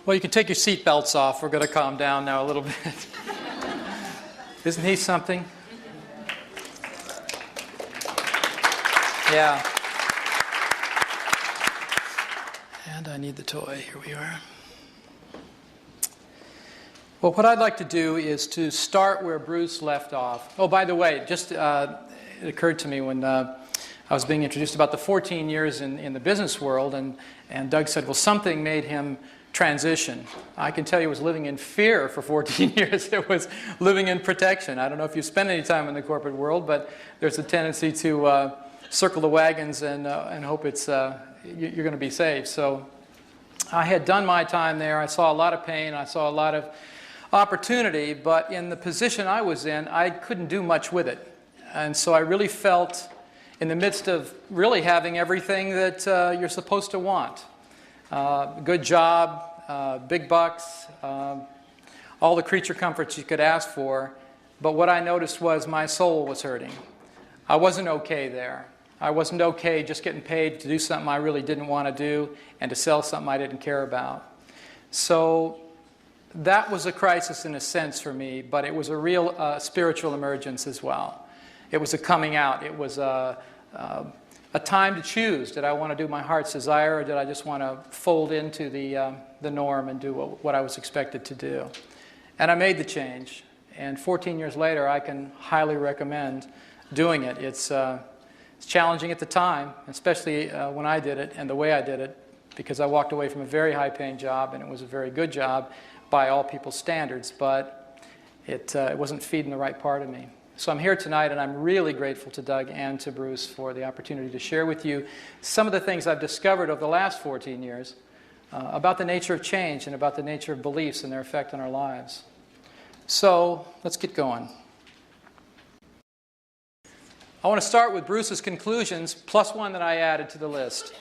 Well, you can take your seat belts off. We're going to calm down now a little bit. Isn't he something? Yeah. And I need the toy. Here we are. Well, what I'd like to do is to start where Bruce left off. Oh, by the way, just it occurred to me when I was being introduced about the 14 years in the business world, and Doug said, well, something made him transition. I can tell you it was living in fear for 14 years. It was living in protection. I don't know if you've spent any time in the corporate world, but there's a tendency to circle the wagons and hope it's you're going to be safe. So I had done my time there. I saw a lot of pain. I saw a lot of opportunity, but in the position I was in, I couldn't do much with it. And so I really felt in the midst of really having everything that you're supposed to want. Good job, big bucks, all the creature comforts you could ask for. But what I noticed was my soul was hurting. I wasn't okay there. I wasn't okay just getting paid to do something I really didn't want to do and to sell something I didn't care about. So that was a crisis in a sense for me, but it was a real spiritual emergence as well. It was a coming out. It was a time to choose. Did I want to do my heart's desire, or did I just want to fold into the norm and do what I was expected to do? And I made the change. And 14 years later, I can highly recommend doing it. It's challenging at the time, especially when I did it and the way I did it, because I walked away from a very high-paying job, and it was a very good job by all people's standards, but it wasn't feeding the right part of me. So I'm here tonight, and I'm really grateful to Doug and to Bruce for the opportunity to share with you some of the things I've discovered over the last 14 years about the nature of change and about the nature of beliefs and their effect on our lives. So let's get going. I want to start with Bruce's conclusions, plus one that I added to the list.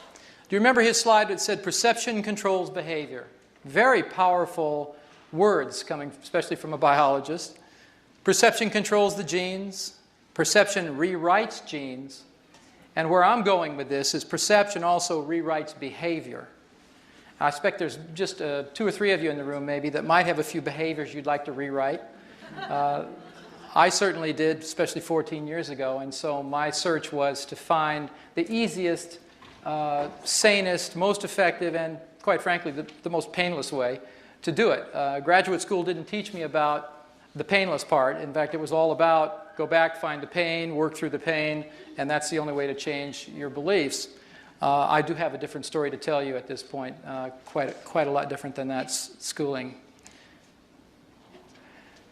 Do you remember his slide that said perception controls behavior? Very powerful words coming especially from a biologist. Perception controls the genes. Perception rewrites genes. And where I'm going with this is perception also rewrites behavior. I expect there's just 2 or 3 of you in the room maybe that might have a few behaviors you'd like to rewrite. I certainly did, especially 14 years ago, and so my search was to find the easiest, sanest, most effective, and quite frankly, the most painless way to do it. Graduate school didn't teach me about the painless part. In fact, it was all about go back, find the pain, work through the pain, and that's the only way to change your beliefs. I do have a different story to tell you at this point, quite a lot different than that schooling.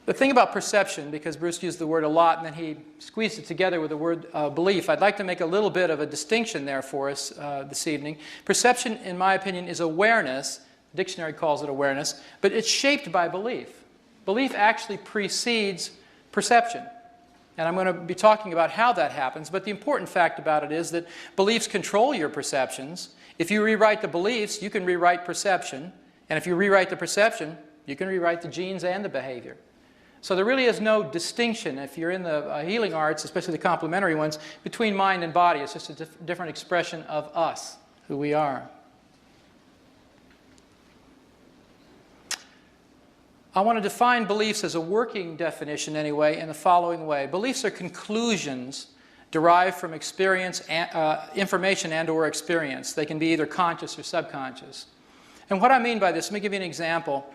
The thing about perception, because Bruce used the word a lot and then he squeezed it together with the word belief, I'd like to make a little bit of a distinction there for us this evening. Perception, in my opinion, is awareness. The dictionary calls it awareness, but it's shaped by belief. Belief actually precedes perception. And I'm going to be talking about how that happens, but the important fact about it is that beliefs control your perceptions. If you rewrite the beliefs, you can rewrite perception. And if you rewrite the perception, you can rewrite the genes and the behavior. So there really is no distinction, if you're in the healing arts, especially the complementary ones, between mind and body. It's just a different expression of us, who we are. I want to define beliefs as a working definition anyway in the following way. Beliefs are conclusions derived from experience, information and or experience. They can be either conscious or subconscious. And what I mean by this, let me give you an example.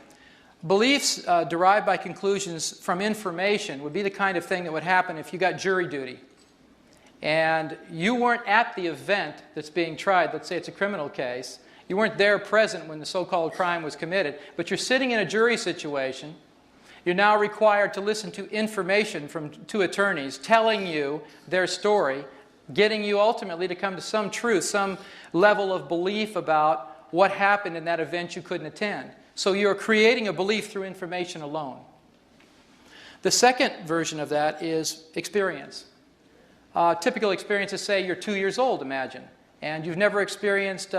Beliefs derived by conclusions from information would be the kind of thing that would happen if you got jury duty and you weren't at the event that's being tried. Let's say it's a criminal case. You weren't there present when the so-called crime was committed, but you're sitting in a jury situation. You're now required to listen to information from 2 attorneys telling you their story, getting you ultimately to come to some truth, some level of belief about what happened in that event you couldn't attend. So you're creating a belief through information alone. The second version of that is experience. Typical experiences, say you're 2 years old, imagine, and you've never experienced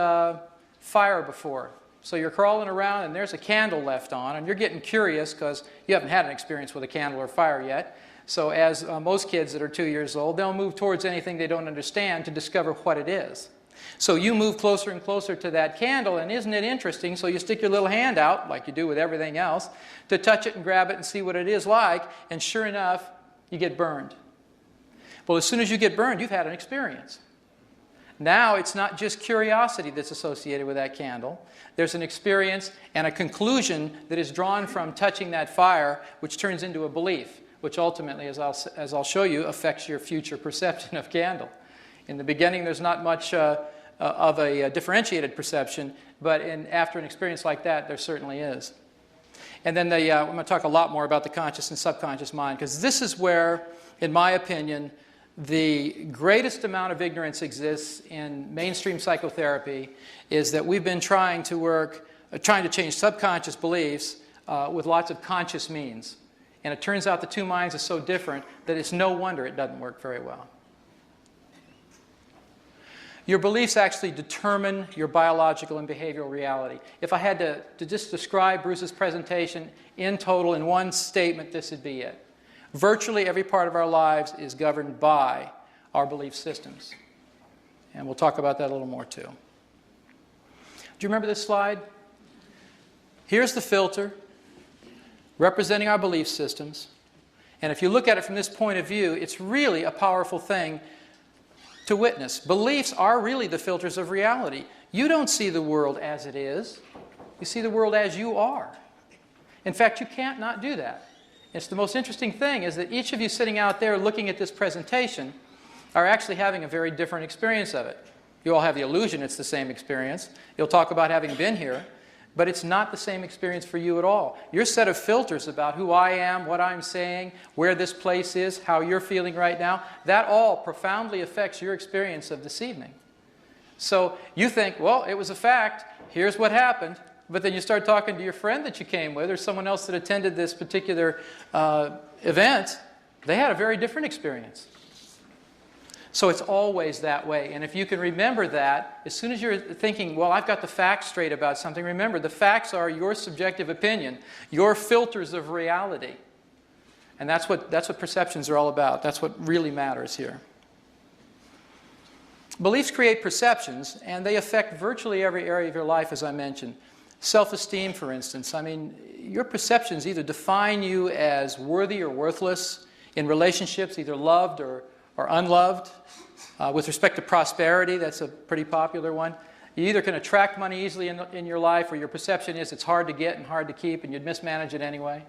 fire before. So you're crawling around and there's a candle left on, and you're getting curious because you haven't had an experience with a candle or fire yet. So as most kids that are 2 years old, they'll move towards anything they don't understand to discover what it is. So you move closer and closer to that candle, and isn't it interesting? So you stick your little hand out, like you do with everything else, to touch it and grab it and see what it is like, and sure enough, you get burned. Well, as soon as you get burned, you've had an experience. Now it's not just curiosity that's associated with that candle. There's an experience and a conclusion that is drawn from touching that fire, which turns into a belief, which ultimately, as I'll show you, affects your future perception of candle. In the beginning, there's not much of a differentiated perception, but after an experience like that, there certainly is. And then I'm going to talk a lot more about the conscious and subconscious mind, because this is where, in my opinion, the greatest amount of ignorance exists in mainstream psychotherapy, is that we've been trying to change subconscious beliefs with lots of conscious means. And it turns out the two minds are so different that it's no wonder it doesn't work very well. Your beliefs actually determine your biological and behavioral reality. If I had to just describe Bruce's presentation in total in one statement, this would be it. Virtually every part of our lives is governed by our belief systems. And we'll talk about that a little more too. Do you remember this slide? Here's the filter representing our belief systems. And if you look at it from this point of view, it's really a powerful thing to witness. Beliefs are really the filters of reality. You don't see the world as it is. You see the world as you are. In fact, you can't not do that. It's the most interesting thing is that each of you sitting out there looking at this presentation are actually having a very different experience of it. You all have the illusion it's the same experience. You'll talk about having been here, but it's not the same experience for you at all. Your set of filters about who I am, what I'm saying, where this place is, how you're feeling right now, that all profoundly affects your experience of this evening. So you think, well, it was a fact, here's what happened, but then you start talking to your friend that you came with or someone else that attended this particular event, they had a very different experience. So it's always that way. And if you can remember that, as soon as you're thinking, well, I've got the facts straight about something, remember, the facts are your subjective opinion, your filters of reality. And that's what perceptions are all about. That's what really matters here. Beliefs create perceptions, and they affect virtually every area of your life, as I mentioned. Self-esteem, for instance. I mean, your perceptions either define you as worthy or worthless in relationships, either loved or unloved. With respect to prosperity, that's a pretty popular one. You either can attract money easily in your life, or your perception is it's hard to get and hard to keep, and you'd mismanage it anyway.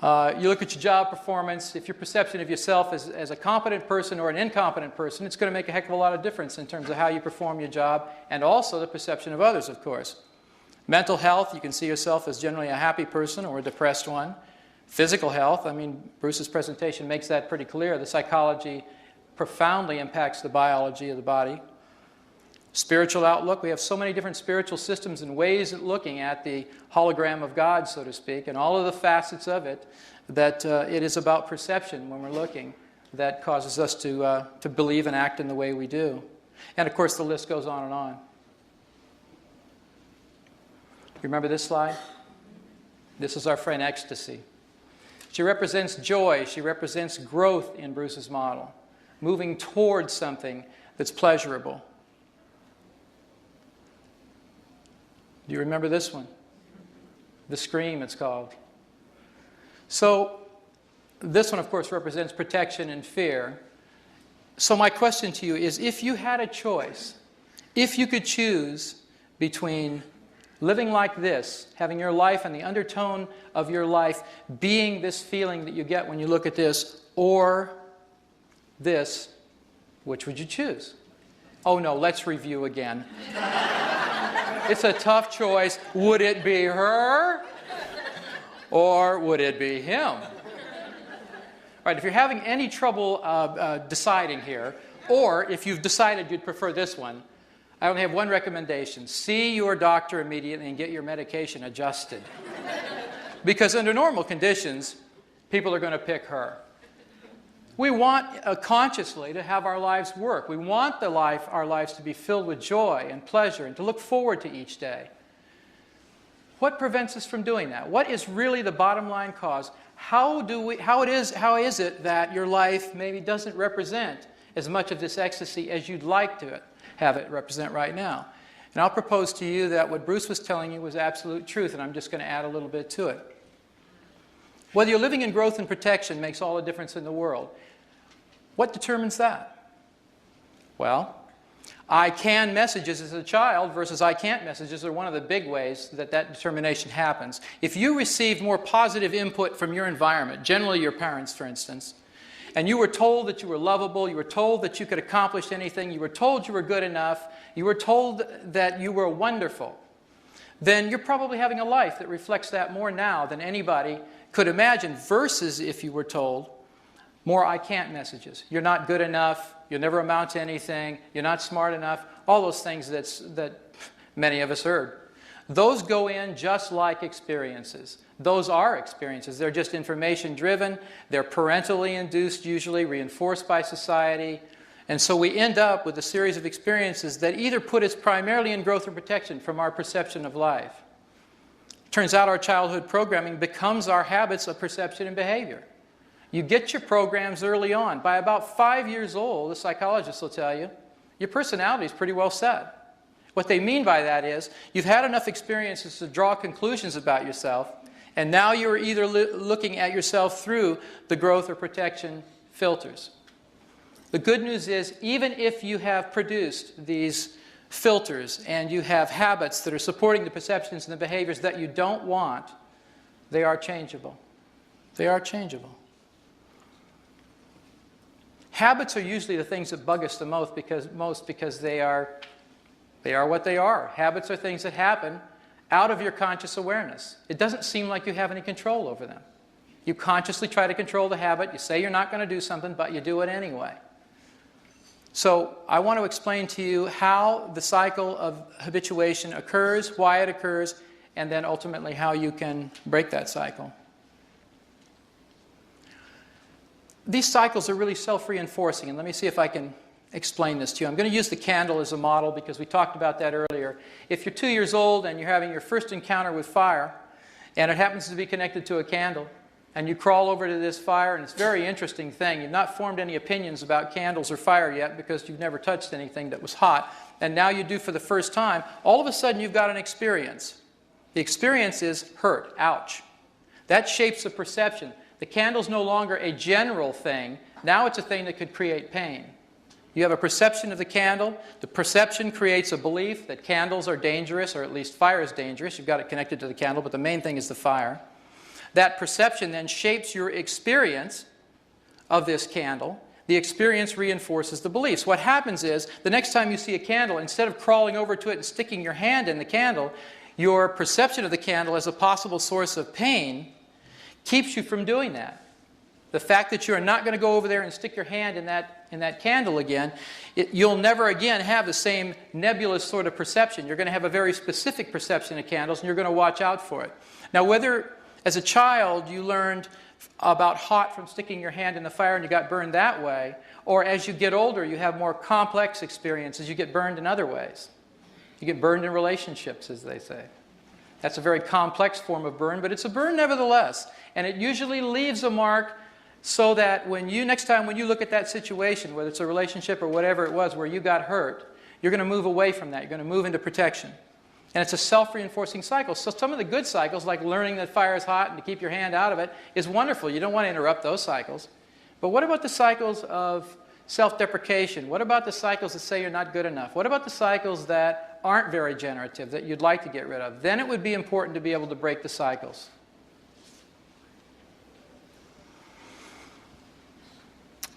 You look at your job performance. If your perception of yourself as a competent person or an incompetent person, it's going to make a heck of a lot of difference in terms of how you perform your job, and also the perception of others, of course. Mental health, you can see yourself as generally a happy person or a depressed one. Physical health, I mean, Bruce's presentation makes that pretty clear. The psychology profoundly impacts the biology of the body. Spiritual outlook, we have so many different spiritual systems and ways of looking at the hologram of God, so to speak, and all of the facets of it, that it is about perception when we're looking that causes us to believe and act in the way we do. And of course, the list goes on and on. You remember this slide? This is our friend Ecstasy. She represents joy. She represents growth in Bruce's model, moving towards something that's pleasurable. Do you remember this one? The Scream, it's called. So this one, of course, represents protection and fear. So my question to you is, if you had a choice, if you could choose between living like this, having your life and the undertone of your life being this feeling that you get when you look at this, or this, which would you choose? Oh no, let's review again. It's a tough choice. Would it be her? Or would it be him? All right, if you're having any trouble deciding here, or if you've decided you'd prefer this one, I only have one recommendation. See your doctor immediately and get your medication adjusted. Because under normal conditions, people are going to pick her. We want consciously to have our lives work. We want our lives to be filled with joy and pleasure and to look forward to each day. What prevents us from doing that? What is really the bottom line cause? How is it that your life maybe doesn't represent as much of this ecstasy as you'd like to have it represent right now. And I'll propose to you that what Bruce was telling you was absolute truth, and I'm just going to add a little bit to it. Whether you're living in growth and protection makes all the difference in the world. What determines that? Well, I can messages as a child versus I can't messages are one of the big ways that that determination happens. If you receive more positive input from your environment, generally your parents, for instance, and you were told that you were lovable, you were told that you could accomplish anything, you were told you were good enough, you were told that you were wonderful, then you're probably having a life that reflects that more now than anybody could imagine, versus if you were told more I can't messages. You're not good enough, you'll never amount to anything, you're not smart enough, all those things that many of us heard. Those go in just like experiences. Those are experiences. They're just information driven, they're parentally induced usually, reinforced by society, and so we end up with a series of experiences that either put us primarily in growth or protection from our perception of life. Turns out our childhood programming becomes our habits of perception and behavior. You get your programs early on. By about 5 years old, the psychologists will tell you, your personality is pretty well set. What they mean by that is, you've had enough experiences to draw conclusions about yourself, and now you're either looking at yourself through the growth or protection filters. The good news is, even if you have produced these filters and you have habits that are supporting the perceptions and the behaviors that you don't want, they are changeable. They are changeable. Habits are usually the things that bug us the most because they are what they are. Habits are things that happen out of your conscious awareness. It doesn't seem like you have any control over them. You consciously try to control the habit. You say you're not going to do something, but you do it anyway. So I want to explain to you how the cycle of habituation occurs, why it occurs, and then ultimately how you can break that cycle. These cycles are really self-reinforcing, and let me see if I can explain this to you. I'm going to use the candle as a model because we talked about that earlier. If you're 2 years old and you're having your first encounter with fire, and it happens to be connected to a candle, and you crawl over to this fire, and it's a very interesting thing. You've not formed any opinions about candles or fire yet because you've never touched anything that was hot, and now you do for the first time. All of a sudden you've got an experience. The experience is hurt, ouch. That shapes the perception. The candle's no longer a general thing. Now it's a thing that could create pain. You have a perception of the candle. The perception creates a belief that candles are dangerous, or at least fire is dangerous. You've got it connected to the candle, but the main thing is the fire. That perception then shapes your experience of this candle. The experience reinforces the beliefs. What happens is, the next time you see a candle, instead of crawling over to it and sticking your hand in the candle, your perception of the candle as a possible source of pain keeps you from doing that. The fact that you're not going to go over there and stick your hand in that candle again, you'll never again have the same nebulous sort of perception. You're going to have a very specific perception of candles, and you're going to watch out for it. Now, whether as a child you learned about hot from sticking your hand in the fire and you got burned that way, or as you get older you have more complex experiences, you get burned in other ways. You get burned in relationships, as they say. That's a very complex form of burn, but it's a burn nevertheless. And it usually leaves a mark so that next time when you look at that situation, whether it's a relationship or whatever it was where you got hurt, you're going to move away from that. You're going to move into protection. And it's a self-reinforcing cycle. So some of the good cycles, like learning that fire is hot and to keep your hand out of it, is wonderful. You don't want to interrupt those cycles. But what about the cycles of self-deprecation? What about the cycles that say you're not good enough? What about the cycles that aren't very generative, that you'd like to get rid of? Then it would be important to be able to break the cycles.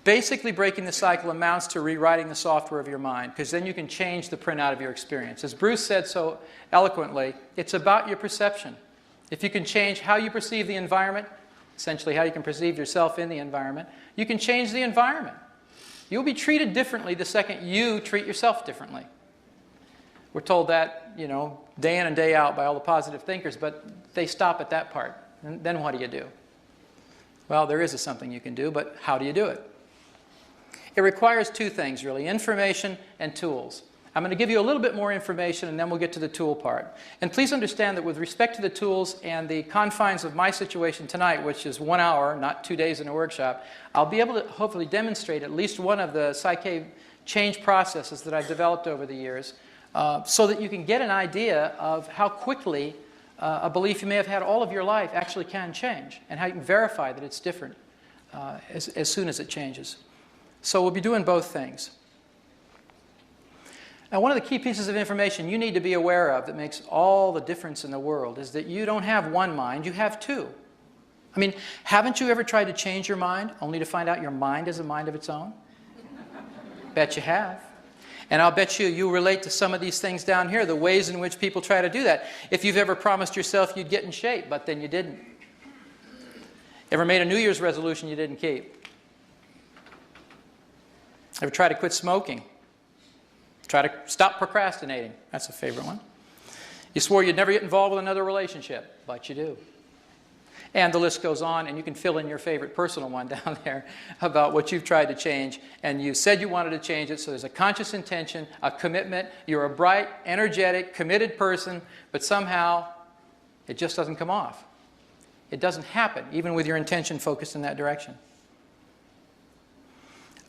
Basically, breaking the cycle amounts to rewriting the software of your mind, because then you can change the printout of your experience. As Bruce said so eloquently, it's about your perception. If you can change how you perceive the environment, essentially how you can perceive yourself in the environment, you can change the environment. You'll be treated differently the second you treat yourself differently. We're told that, day in and day out by all the positive thinkers, but they stop at that part. And then what do you do? Well, there is something you can do, but how do you do it? It requires two things, really, information and tools. I'm going to give you a little bit more information, and then we'll get to the tool part. And please understand that with respect to the tools and the confines of my situation tonight, which is 1 hour, not 2 days in a workshop, I'll be able to hopefully demonstrate at least one of the Psyche change processes that I've developed over the years, so that you can get an idea of how quickly a belief you may have had all of your life actually can change, and how you can verify that it's different as soon as it changes. So we'll be doing both things. Now, one of the key pieces of information you need to be aware of that makes all the difference in the world is that you don't have one mind, you have two. I mean, haven't you ever tried to change your mind only to find out your mind is a mind of its own? Bet you have. And I'll bet you relate to some of these things down here, the ways in which people try to do that. If you've ever promised yourself you'd get in shape, but then you didn't. Ever made a New Year's resolution you didn't keep? Ever tried to quit smoking? Try to stop procrastinating. That's a favorite one. You swore you'd never get involved with another relationship, but you do. And the list goes on, and you can fill in your favorite personal one down there about what you've tried to change, and you said you wanted to change it, so there's a conscious intention, a commitment. You're a bright, energetic, committed person, but somehow it just doesn't come off. It doesn't happen, even with your intention focused in that direction.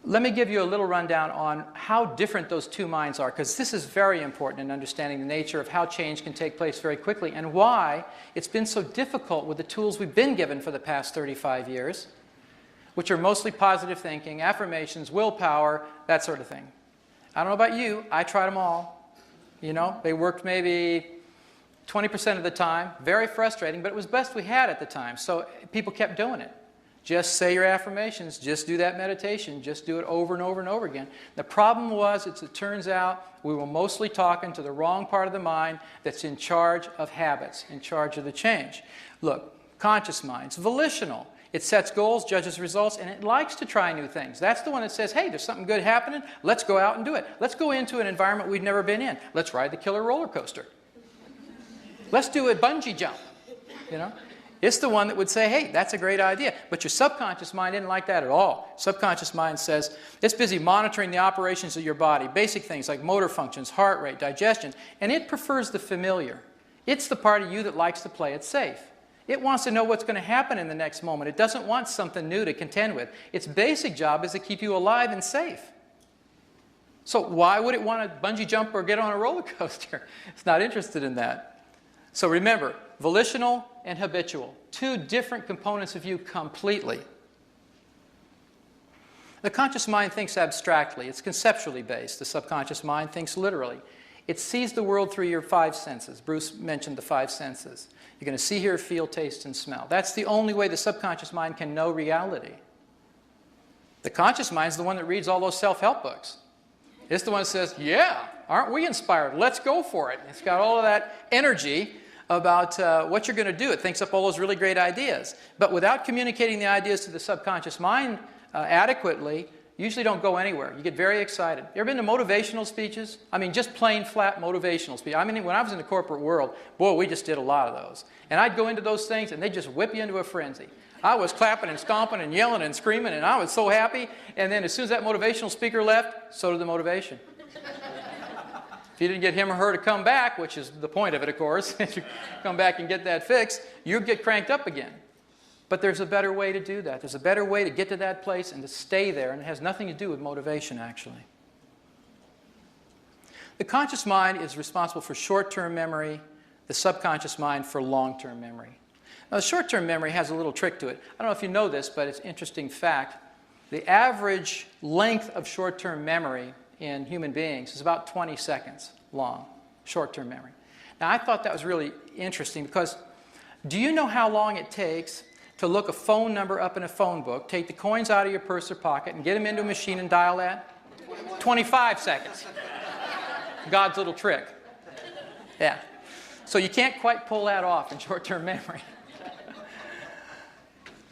Let me give you a little rundown on how different those two minds are, because this is very important in understanding the nature of how change can take place very quickly and why it's been so difficult with the tools we've been given for the past 35 years, which are mostly positive thinking, affirmations, willpower, that sort of thing. I don't know about you, I tried them all. You know, they worked maybe 20% of the time, very frustrating, but it was best we had at the time, so people kept doing it. Just say your affirmations, just do that meditation, just do it over and over and over again. The problem was, it turns out, we were mostly talking to the wrong part of the mind that's in charge of habits, in charge of the change. Look, conscious mind's volitional. It sets goals, judges results, and it likes to try new things. That's the one that says, hey, there's something good happening, let's go out and do it. Let's go into an environment we've never been in. Let's ride the killer roller coaster. Let's do a bungee jump, you know. It's the one that would say, hey, that's a great idea. But your subconscious mind didn't like that at all. Subconscious mind says, it's busy monitoring the operations of your body, basic things like motor functions, heart rate, digestion, and it prefers the familiar. It's the part of you that likes to play it safe. It wants to know what's going to happen in the next moment. It doesn't want something new to contend with. Its basic job is to keep you alive and safe. So why would it want to bungee jump or get on a roller coaster? It's not interested in that. So remember, volitional and habitual, two different components of you completely. The conscious mind thinks abstractly. It's conceptually based. The subconscious mind thinks literally. It sees the world through your five senses. Bruce mentioned the five senses. You're going to see, hear, feel, taste, and smell. That's the only way the subconscious mind can know reality. The conscious mind is the one that reads all those self-help books. It's the one that says, yeah, aren't we inspired? Let's go for it. It's got all of that energy about what you're going to do. It thinks up all those really great ideas. But without communicating the ideas to the subconscious mind adequately, you usually don't go anywhere. You get very excited. You ever been to motivational speeches? I mean, just plain flat motivational speeches. I mean, when I was in the corporate world, boy, we just did a lot of those. And I'd go into those things and they'd just whip you into a frenzy. I was clapping and stomping and yelling and screaming, and I was so happy. And then as soon as that motivational speaker left, so did the motivation. If you didn't get him or her to come back, which is the point of it, of course, if you come back and get that fixed, you get cranked up again. But there's a better way to do that. There's a better way to get to that place and to stay there, and it has nothing to do with motivation, actually. The conscious mind is responsible for short-term memory, the subconscious mind for long-term memory. Now, the short-term memory has a little trick to it. I don't know if you know this, but it's an interesting fact. The average length of short-term memory in human beings is about 20 seconds long, short-term memory. Now, I thought that was really interesting because do you know how long it takes to look a phone number up in a phone book, take the coins out of your purse or pocket, and get them into a machine and dial that? 25 seconds. God's little trick. Yeah. So you can't quite pull that off in short-term memory.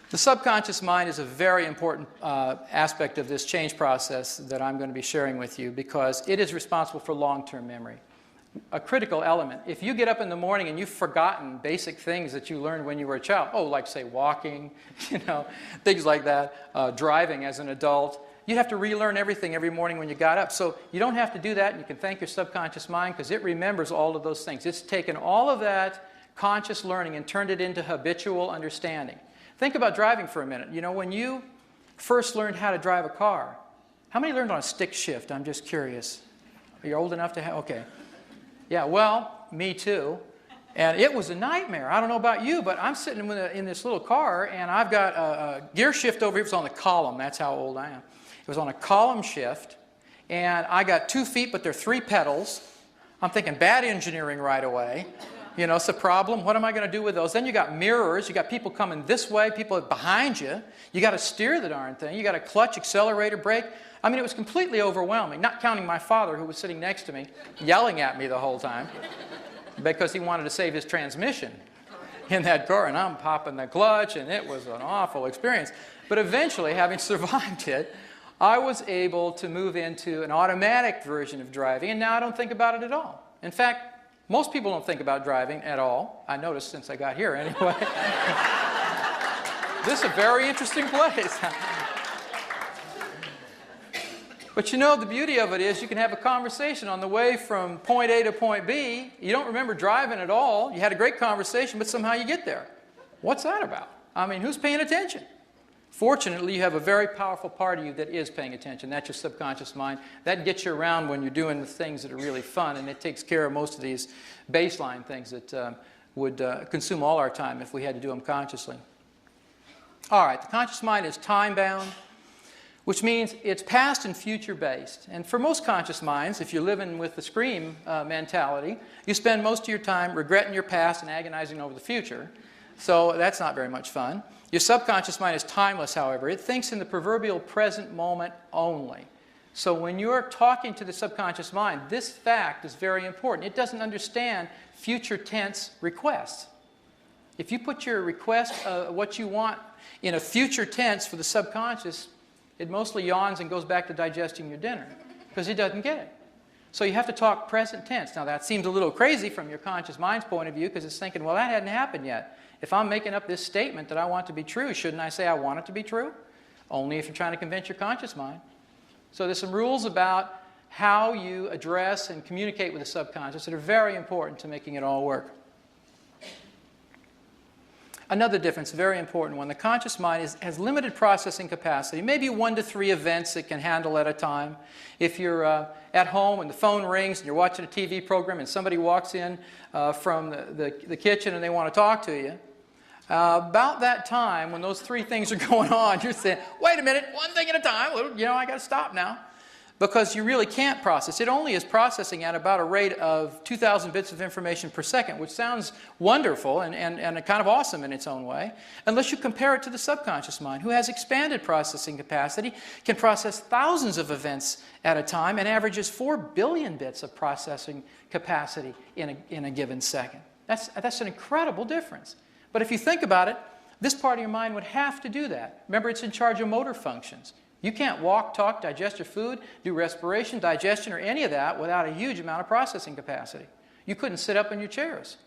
The subconscious mind is a very important aspect of this change process that I'm going to be sharing with you because it is responsible for long-term memory. A critical element. If you get up in the morning and you've forgotten basic things that you learned when you were a child, like say walking, things like that, driving as an adult, you'd have to relearn everything every morning when you got up. So you don't have to do that, and you can thank your subconscious mind because it remembers all of those things. It's taken all of that conscious learning and turned it into habitual understanding. Think about driving for a minute. You know, when you first learned how to drive a car, how many learned on a stick shift? I'm just curious. Are you old enough to have? Okay. Yeah, well, me too. And it was a nightmare. I don't know about you, but I'm sitting in this little car, and I've got a gear shift over here. It was on the column. That's how old I am. It was on a column shift, and I got 2 feet, but they're 3 pedals. I'm thinking bad engineering right away. You know, it's a problem. What am I going to do with those? Then you got mirrors. You got people coming this way, people behind you. You got to steer the darn thing. You got a clutch, accelerator, brake. I mean, it was completely overwhelming, not counting my father, who was sitting next to me, yelling at me the whole time because he wanted to save his transmission in that car, and I'm popping the clutch, and it was an awful experience. But eventually, having survived it, I was able to move into an automatic version of driving, and now I don't think about it at all. In fact, most people don't think about driving at all. I noticed since I got here anyway. This is a very interesting place. But you know, the beauty of it is you can have a conversation on the way from point A to point B. You don't remember driving at all. You had a great conversation, but somehow you get there. What's that about? I mean, who's paying attention? Fortunately, you have a very powerful part of you that is paying attention. That's your subconscious mind. That gets you around when you're doing the things that are really fun, and it takes care of most of these baseline things that would consume all our time if we had to do them consciously. All right, the conscious mind is time-bound, which means it's past and future-based. And for most conscious minds, if you're living with the scream mentality, you spend most of your time regretting your past and agonizing over the future. So that's not very much fun. Your subconscious mind is timeless, however. It thinks in the proverbial present moment only. So when you're talking to the subconscious mind, this fact is very important. It doesn't understand future tense requests. If you put your request, what you want, in a future tense for the subconscious, it mostly yawns and goes back to digesting your dinner because it doesn't get it. So you have to talk present tense. Now that seems a little crazy from your conscious mind's point of view because it's thinking, well, that hadn't happened yet. If I'm making up this statement that I want to be true, shouldn't I say I want it to be true? Only if you're trying to convince your conscious mind. So there's some rules about how you address and communicate with the subconscious that are very important to making it all work. Another difference, very important one, the conscious mind has limited processing capacity, maybe 1 to 3 events it can handle at a time. If you're at home and the phone rings and you're watching a TV program and somebody walks in from the kitchen and they want to talk to you, about that time when those 3 things are going on, you're saying, wait a minute, one thing at a time, you know, I got to stop now. Because you really can't process. It only is processing at about a rate of 2,000 bits of information per second, which sounds wonderful and kind of awesome in its own way, unless you compare it to the subconscious mind, who has expanded processing capacity, can process thousands of events at a time, and averages 4 billion bits of processing capacity in a given second. That's an incredible difference. But if you think about it, this part of your mind would have to do that. Remember, it's in charge of motor functions. You can't walk, talk, digest your food, do respiration, digestion, or any of that without a huge amount of processing capacity. You couldn't sit up in your chairs.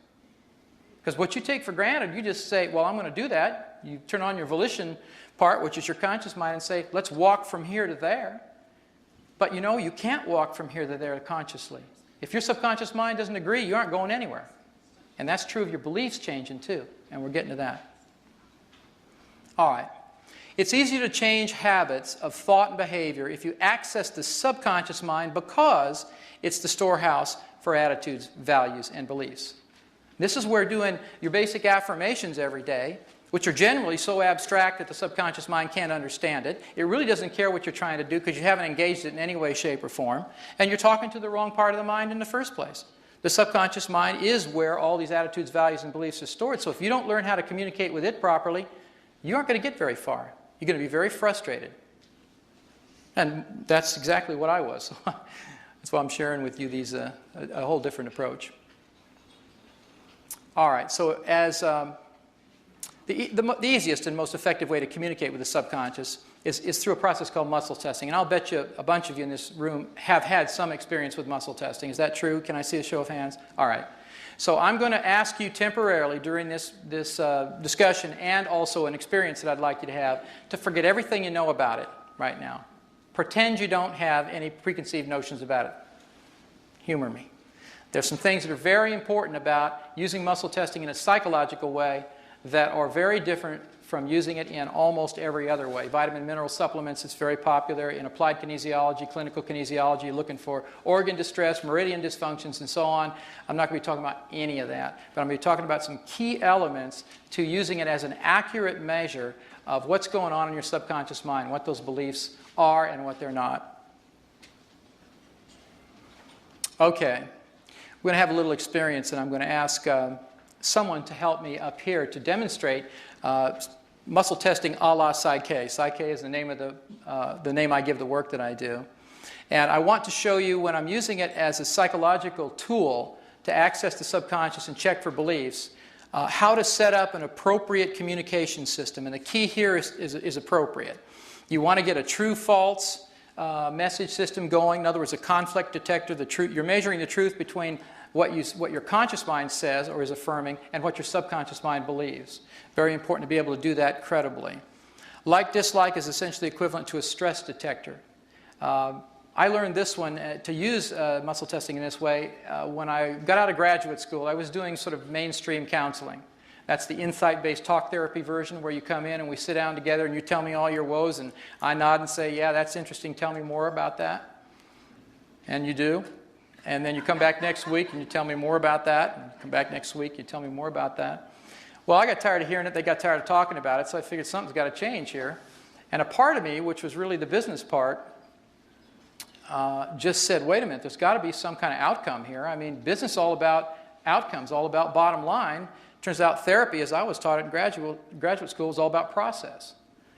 Because what you take for granted, you just say, well, I'm going to do that. You turn on your volition part, which is your conscious mind, and say, let's walk from here to there. But you know, you can't walk from here to there consciously. If your subconscious mind doesn't agree, you aren't going anywhere. And that's true of your beliefs changing too. And we're getting to that. All right. It's easy to change habits of thought and behavior if you access the subconscious mind because it's the storehouse for attitudes, values, and beliefs. This is where doing your basic affirmations every day, which are generally so abstract that the subconscious mind can't understand it. It really doesn't care what you're trying to do because you haven't engaged it in any way, shape, or form. And you're talking to the wrong part of the mind in the first place. The subconscious mind is where all these attitudes, values, and beliefs are stored. So if you don't learn how to communicate with it properly, you aren't going to get very far. You're going to be very frustrated. And that's exactly what I was. That's why I'm sharing with you these a whole different approach. All right, so as the easiest and most effective way to communicate with the subconscious is through a process called muscle testing. And I'll bet you a bunch of you in this room have had some experience with muscle testing. Is that true? Can I see a show of hands? All right. So I'm going to ask you temporarily during this discussion and also an experience that I'd like you to have to forget everything you know about it right now. Pretend you don't have any preconceived notions about it. Humor me. There's some things that are very important about using muscle testing in a psychological way that are very different from using it in almost every other way. Vitamin mineral supplements, it's very popular. In applied kinesiology, clinical kinesiology, you're looking for organ distress, meridian dysfunctions, and so on. I'm not going to be talking about any of that, but I'm going to be talking about some key elements to using it as an accurate measure of what's going on in your subconscious mind, what those beliefs are and what they're not. Okay, we're going to have a little experience, and I'm going to ask someone to help me up here to demonstrate muscle testing a la Psych-K. Psych-K is the name of the name I give the work that I do. And I want to show you when I'm using it as a psychological tool to access the subconscious and check for beliefs, how to set up an appropriate communication system. And the key here is appropriate. You want to get a true-false message system going. In other words, a conflict detector. You're measuring the truth between what your conscious mind says or is affirming and what your subconscious mind believes. Very important to be able to do that credibly. Like-dislike is essentially equivalent to a stress detector. I learned this one to use muscle testing in this way when I got out of graduate school. I was doing sort of mainstream counseling. That's the insight-based talk therapy version where you come in and we sit down together and you tell me all your woes and I nod and say, yeah, that's interesting, tell me more about that. And you do. And then you come back next week and you tell me more about that. And come back next week, you tell me more about that. Well, I got tired of hearing it. They got tired of talking about it. So I figured something's got to change here. And a part of me, which was really the business part, just said, wait a minute, there's got to be some kind of outcome here. I mean, business is all about outcomes, all about bottom line. Turns out therapy, as I was taught in graduate school, is all about process.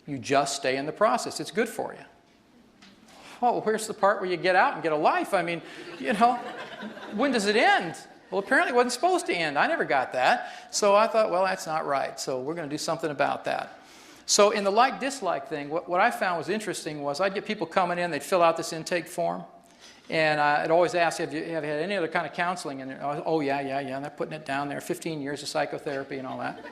You just stay in the process. It's good for you. Oh, where's the part where you get out and get a life? I mean, you know, when does it end? Well, apparently it wasn't supposed to end. I never got that. So I thought, well, that's not right. So we're going to do something about that. So in the like-dislike thing, what I found was interesting was I'd get people coming in, they'd fill out this intake form, and I'd always ask, have you had any other kind of counseling? And oh, yeah, and they're putting it down there, 15 years of psychotherapy and all that.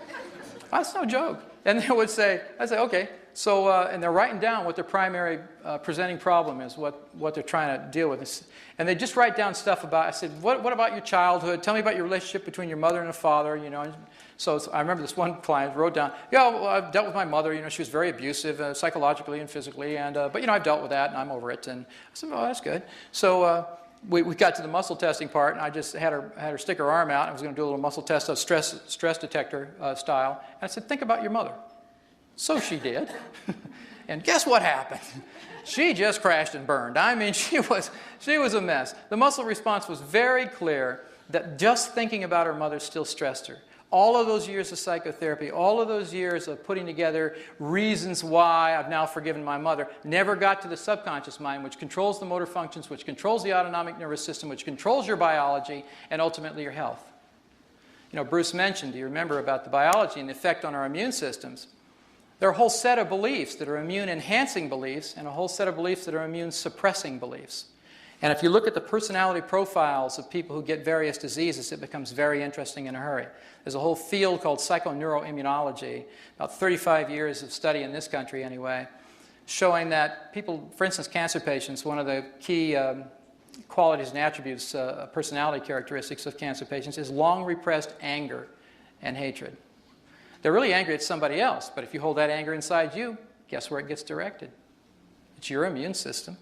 That's no joke. And they would say, I'd say, okay. So, and they're writing down what their primary presenting problem is, what they're trying to deal with. And they just write down stuff about, I said, what about your childhood? Tell me about your relationship between your mother and a father, you know. So I remember this one client wrote down, yeah, well, I've dealt with my mother, you know, she was very abusive psychologically and physically, and, but, you know, I've dealt with that and I'm over it. And I said, oh, that's good. So we got to the muscle testing part, and I just had her stick her arm out. I was going to do a little muscle test of stress detector style. And I said, think about your mother. So she did. And guess what happened? She just crashed and burned. I mean, she was a mess. The muscle response was very clear that just thinking about her mother still stressed her. All of those years of psychotherapy, all of those years of putting together reasons why I've now forgiven my mother, never got to the subconscious mind, which controls the motor functions, which controls the autonomic nervous system, which controls your biology, and ultimately your health. You know, Bruce mentioned, do you remember about the biology and the effect on our immune systems? There are a whole set of beliefs that are immune-enhancing beliefs and a whole set of beliefs that are immune-suppressing beliefs. And if you look at the personality profiles of people who get various diseases, it becomes very interesting in a hurry. There's a whole field called psychoneuroimmunology, about 35 years of study in this country anyway, showing that people, for instance, cancer patients, one of the key qualities and attributes, personality characteristics of cancer patients is long repressed anger and hatred. They're really angry at somebody else, but if you hold that anger inside you, guess where it gets directed? It's your immune system.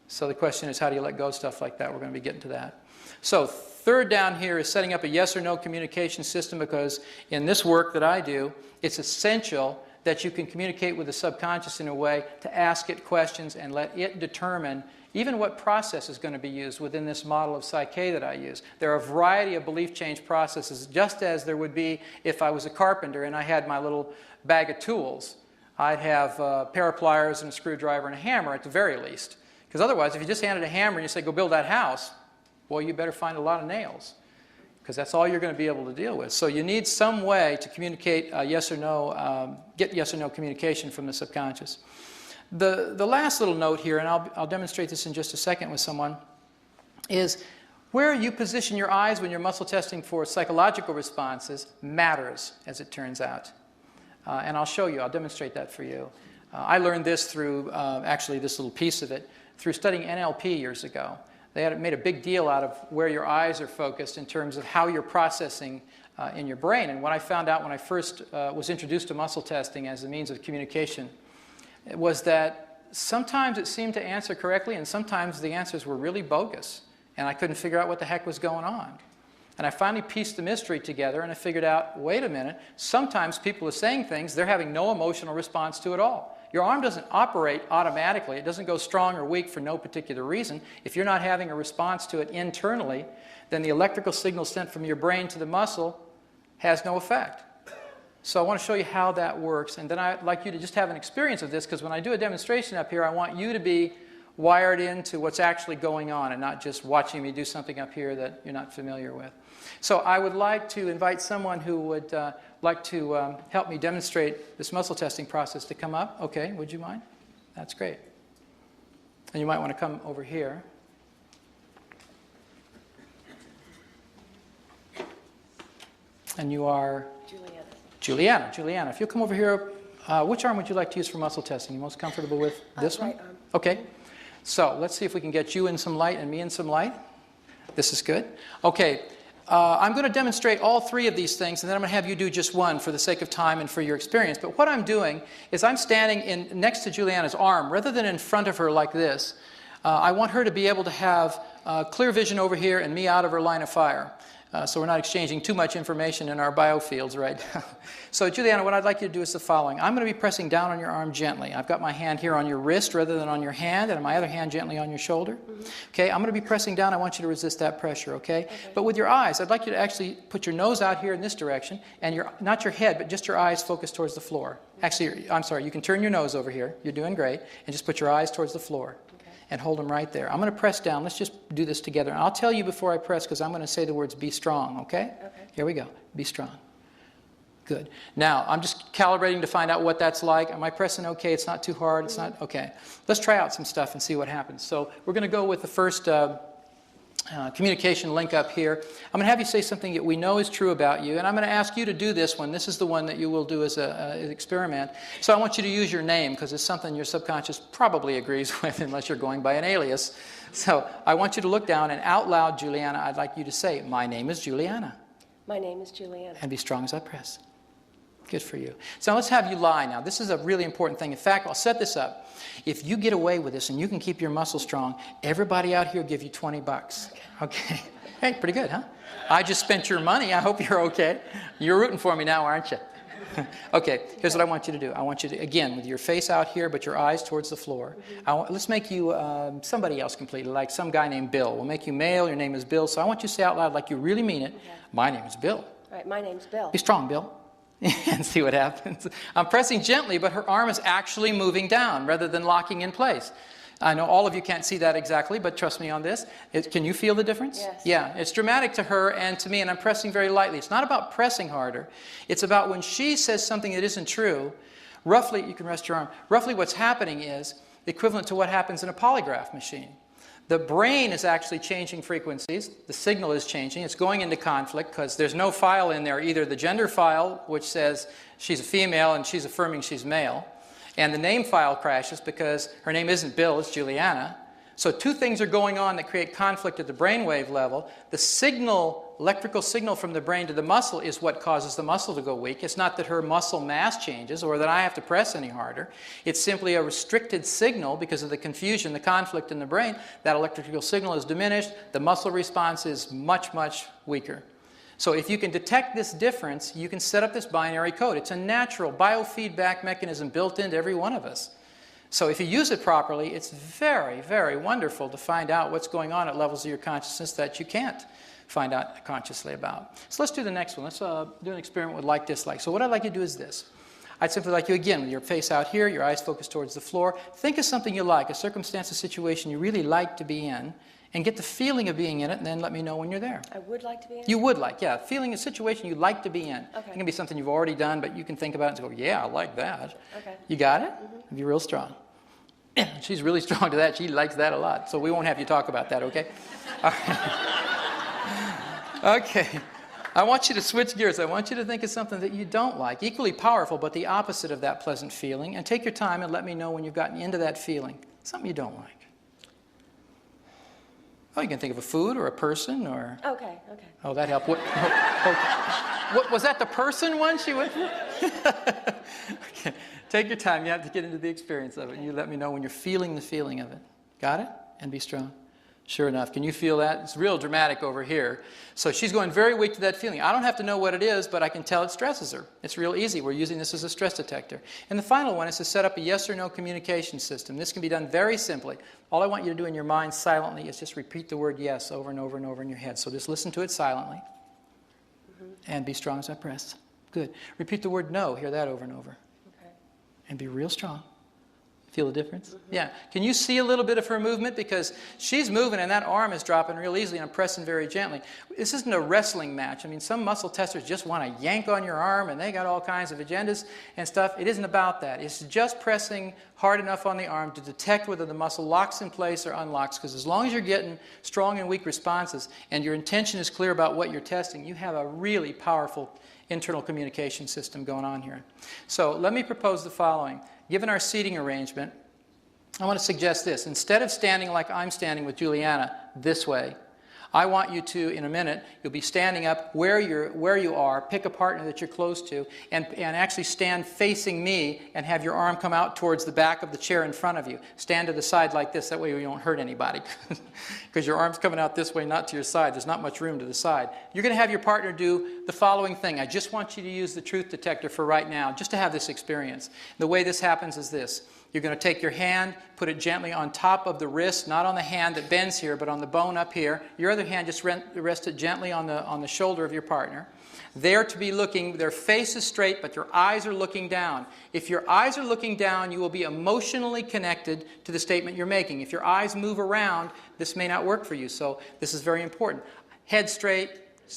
So the question is, how do you let go of stuff like that? We're going to be getting to that. So third down here is setting up a yes or no communication system, because in this work that I do, it's essential that you can communicate with the subconscious in a way to ask it questions and let it determine even what process is going to be used within this model of Psych-K that I use. There are a variety of belief change processes, just as there would be if I was a carpenter and I had my little bag of tools. I'd have a pair of pliers and a screwdriver and a hammer at the very least. Because otherwise, if you just handed a hammer and you say, go build that house, well, you better find a lot of nails, because that's all you're going to be able to deal with. So you need some way to communicate yes or no, get yes or no communication from the subconscious. The last little note here, and I'll demonstrate this in just a second with someone, is where you position your eyes when you're muscle testing for psychological responses matters, as it turns out. And I'll show you, I'll demonstrate that for you. I learned this through, actually this little piece of it, through studying NLP years ago. They had made a big deal out of where your eyes are focused in terms of how you're processing in your brain. And what I found out when I first was introduced to muscle testing as a means of communication was that sometimes it seemed to answer correctly and sometimes the answers were really bogus. And I couldn't figure out what the heck was going on. And I finally pieced the mystery together and I figured out, wait a minute, sometimes people are saying things they're having no emotional response to at all. Your arm doesn't operate automatically. It doesn't go strong or weak for no particular reason. If you're not having a response to it internally, then the electrical signal sent from your brain to the muscle has no effect. So I want to show you how that works. And then I'd like you to just have an experience of this, because when I do a demonstration up here, I want you to be wired into what's actually going on and not just watching me do something up here that you're not familiar with. So I would like to invite someone who would like to help me demonstrate this muscle testing process to come up. Okay, would you mind? That's great. And you might want to come over here. And you are? Juliana. Juliana, if you'll come over here, which arm would you like to use for muscle testing? You most comfortable with this one? Right arm. Okay. So let's see if we can get you in some light and me in some light. This is good. Okay. I'm going to demonstrate all three of these things, and then I'm going to have you do just one for the sake of time and for your experience. But what I'm doing is I'm standing next to Juliana's arm. Rather than in front of her like this, I want her to be able to have clear vision over here and me out of her line of fire. So we're not exchanging too much information in our biofields right now. So Juliana, what I'd like you to do is the following. I'm going to be pressing down on your arm gently. I've got my hand here on your wrist rather than on your hand, and my other hand gently on your shoulder. Mm-hmm. Okay, I'm going to be pressing down. I want you to resist that pressure, okay? But with your eyes, I'd like you to actually put your nose out here in this direction, and not your head, but just your eyes focused towards the floor. Actually, I'm sorry, you can turn your nose over here. You're doing great. And just put your eyes towards the floor. And hold them right there. I'm going to press down. Let's just do this together. And I'll tell you before I press, because I'm going to say the words, be strong, okay? Okay. Here we go. Be strong. Good. Now, I'm just calibrating to find out what that's like. Am I pressing okay? It's not too hard. It's not? Okay. Let's try out some stuff and see what happens. So we're going to go with the first communication link up here. I'm going to have you say something that we know is true about you, and I'm going to ask you to do this one. This is the one that you will do as an experiment. So I want you to use your name, because it's something your subconscious probably agrees with unless you're going by an alias. So I want you to look down, and out loud, Juliana, I'd like you to say, my name is Juliana. My name is Juliana. And be strong as I press. Good for you. So let's have you lie now. This is a really important thing. In fact, I'll set this up. If you get away with this and you can keep your muscle strong, everybody out here will give you $20. Okay. Hey, pretty good, huh? I just spent your money. I hope you're okay. You're rooting for me now, aren't you? Okay, here's what I want you to do. I want you to, again, with your face out here, but your eyes towards the floor. Let's make you somebody else completely, like some guy named Bill. We'll make you male. Your name is Bill. So I want you to say out loud like you really mean it. Okay. My name is Bill. All right, my name's Bill. Be strong, Bill. And see what happens. I'm pressing gently, but her arm is actually moving down rather than locking in place. I know all of you can't see that exactly, but trust me on this. Can you feel the difference? Yes. Yeah, it's dramatic to her and to me, and I'm pressing very lightly. It's not about pressing harder. It's about when she says something that isn't true, roughly, you can rest your arm, roughly what's happening is equivalent to what happens in a polygraph machine. The brain is actually changing frequencies. The signal is changing. It's going into conflict because there's no file in there, either the gender file, which says she's a female and she's affirming she's male, and the name file crashes because her name isn't Bill, it's Juliana. So two things are going on that create conflict at the brainwave level. The signal, electrical signal from the brain to the muscle is what causes the muscle to go weak. It's not that her muscle mass changes or that I have to press any harder. It's simply a restricted signal because of the confusion, the conflict in the brain. That electrical signal is diminished. The muscle response is much, much weaker. So if you can detect this difference, you can set up this binary code. It's a natural biofeedback mechanism built into every one of us. So if you use it properly, it's very, very wonderful to find out what's going on at levels of your consciousness that you can't find out consciously about. So let's do the next one. Let's do an experiment with like-dislike. So what I'd like you to do is this. I'd simply like you, again, with your face out here, your eyes focused towards the floor, think of something you like, a circumstance, a situation you really like to be in, and get the feeling of being in it, and then let me know when you're there. I would like to be in it? You would like, yeah. Feeling a situation you like to be in. Okay. It can be something you've already done, but you can think about it and go, yeah, I like that. Okay. You got it? Mm-hmm. Be real strong. She's really strong to that. She likes that a lot. So we won't have you talk about that, okay? All right. Okay. I want you to switch gears. I want you to think of something that you don't like, equally powerful, but the opposite of that pleasant feeling. And take your time and let me know when you've gotten into that feeling. Something you don't like. Oh, you can think of a food or a person or... Okay. Oh, that helped. What was that the person one she went for? Okay. Take your time. You have to get into the experience of it. And you let me know when you're feeling the feeling of it. Got it? And be strong. Sure enough. Can you feel that? It's real dramatic over here. So she's going very weak to that feeling. I don't have to know what it is, but I can tell it stresses her. It's real easy. We're using this as a stress detector. And the final one is to set up a yes or no communication system. This can be done very simply. All I want you to do in your mind silently is just repeat the word yes over and over and over in your head. So just listen to it silently. And be strong as I press. Good. Repeat the word no. Hear that over and over. Okay. And be real strong. Feel the difference? Yeah. Can you see a little bit of her movement? Because she's moving and that arm is dropping real easily and I'm pressing very gently. This isn't a wrestling match. I mean, some muscle testers just want to yank on your arm and they got all kinds of agendas and stuff. It isn't about that. It's just pressing hard enough on the arm to detect whether the muscle locks in place or unlocks. Because as long as you're getting strong and weak responses and your intention is clear about what you're testing, you have a really powerful internal communication system going on here. So let me propose the following. Given our seating arrangement, I want to suggest this. Instead of standing like I'm standing with Juliana this way, I want you to, in a minute, you'll be standing up where you are, pick a partner that you're close to, and actually stand facing me and have your arm come out towards the back of the chair in front of you. Stand to the side like this, that way you don't hurt anybody. Because your arm's coming out this way, not to your side. There's not much room to the side. You're going to have your partner do the following thing. I just want you to use the truth detector for right now, just to have this experience. The way this happens is this. You're going to take your hand, put it gently on top of the wrist, not on the hand that bends here, but on the bone up here. Your other hand, just rest it gently on the shoulder of your partner. They're to be looking, their face is straight, but your eyes are looking down. If your eyes are looking down, you will be emotionally connected to the statement you're making. If your eyes move around, this may not work for you. So this is very important. Head straight,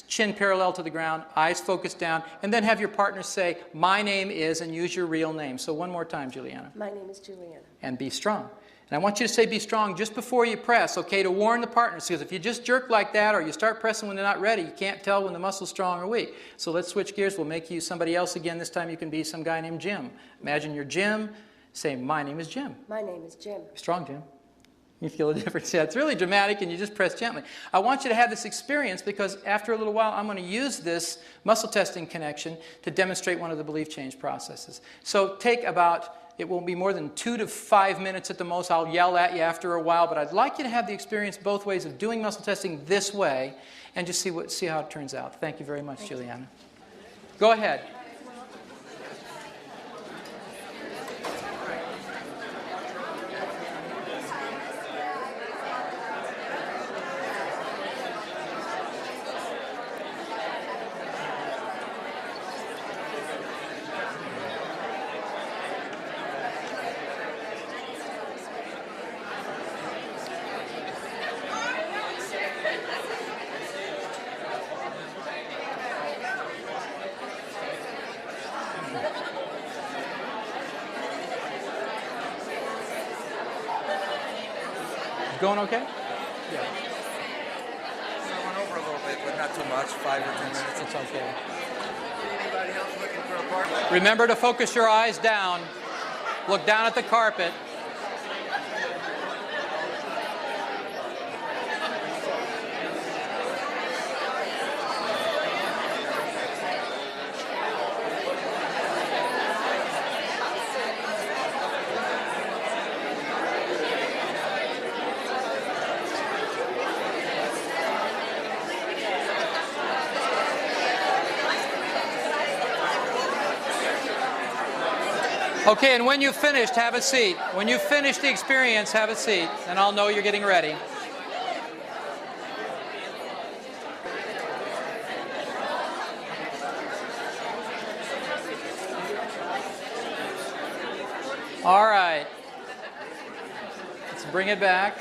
chin parallel to the ground, eyes focused down, and then have your partner say, my name is, and use your real name. So one more time, Juliana. My name is Juliana. And be strong. And I want you to say be strong just before you press, okay, to warn the partners. Because if you just jerk like that or you start pressing when they're not ready, you can't tell when the muscle's strong or weak. So let's switch gears. We'll make you somebody else again. This time you can be some guy named Jim. Imagine you're Jim. Say, my name is Jim. My name is Jim. Be strong, Jim. You feel the difference. Yeah, it's really dramatic and you just press gently. I want you to have this experience because after a little while I'm going to use this muscle testing connection to demonstrate one of the belief change processes. So take about, it won't be more than 2 to 5 minutes at the most. I'll yell at you after a while, but I'd like you to have the experience both ways of doing muscle testing this way and just see how it turns out. Thank you very much, Juliana. Go ahead. Going okay? Yeah. I went over a little bit, but not too much, 5 or 10 minutes. It's okay. Anybody else looking for a partner? Remember to focus your eyes down. Look down at the carpet. Okay, and when you've finished, have a seat. When you've finished the experience, have a seat, and I'll know you're getting ready. All right. Let's bring it back.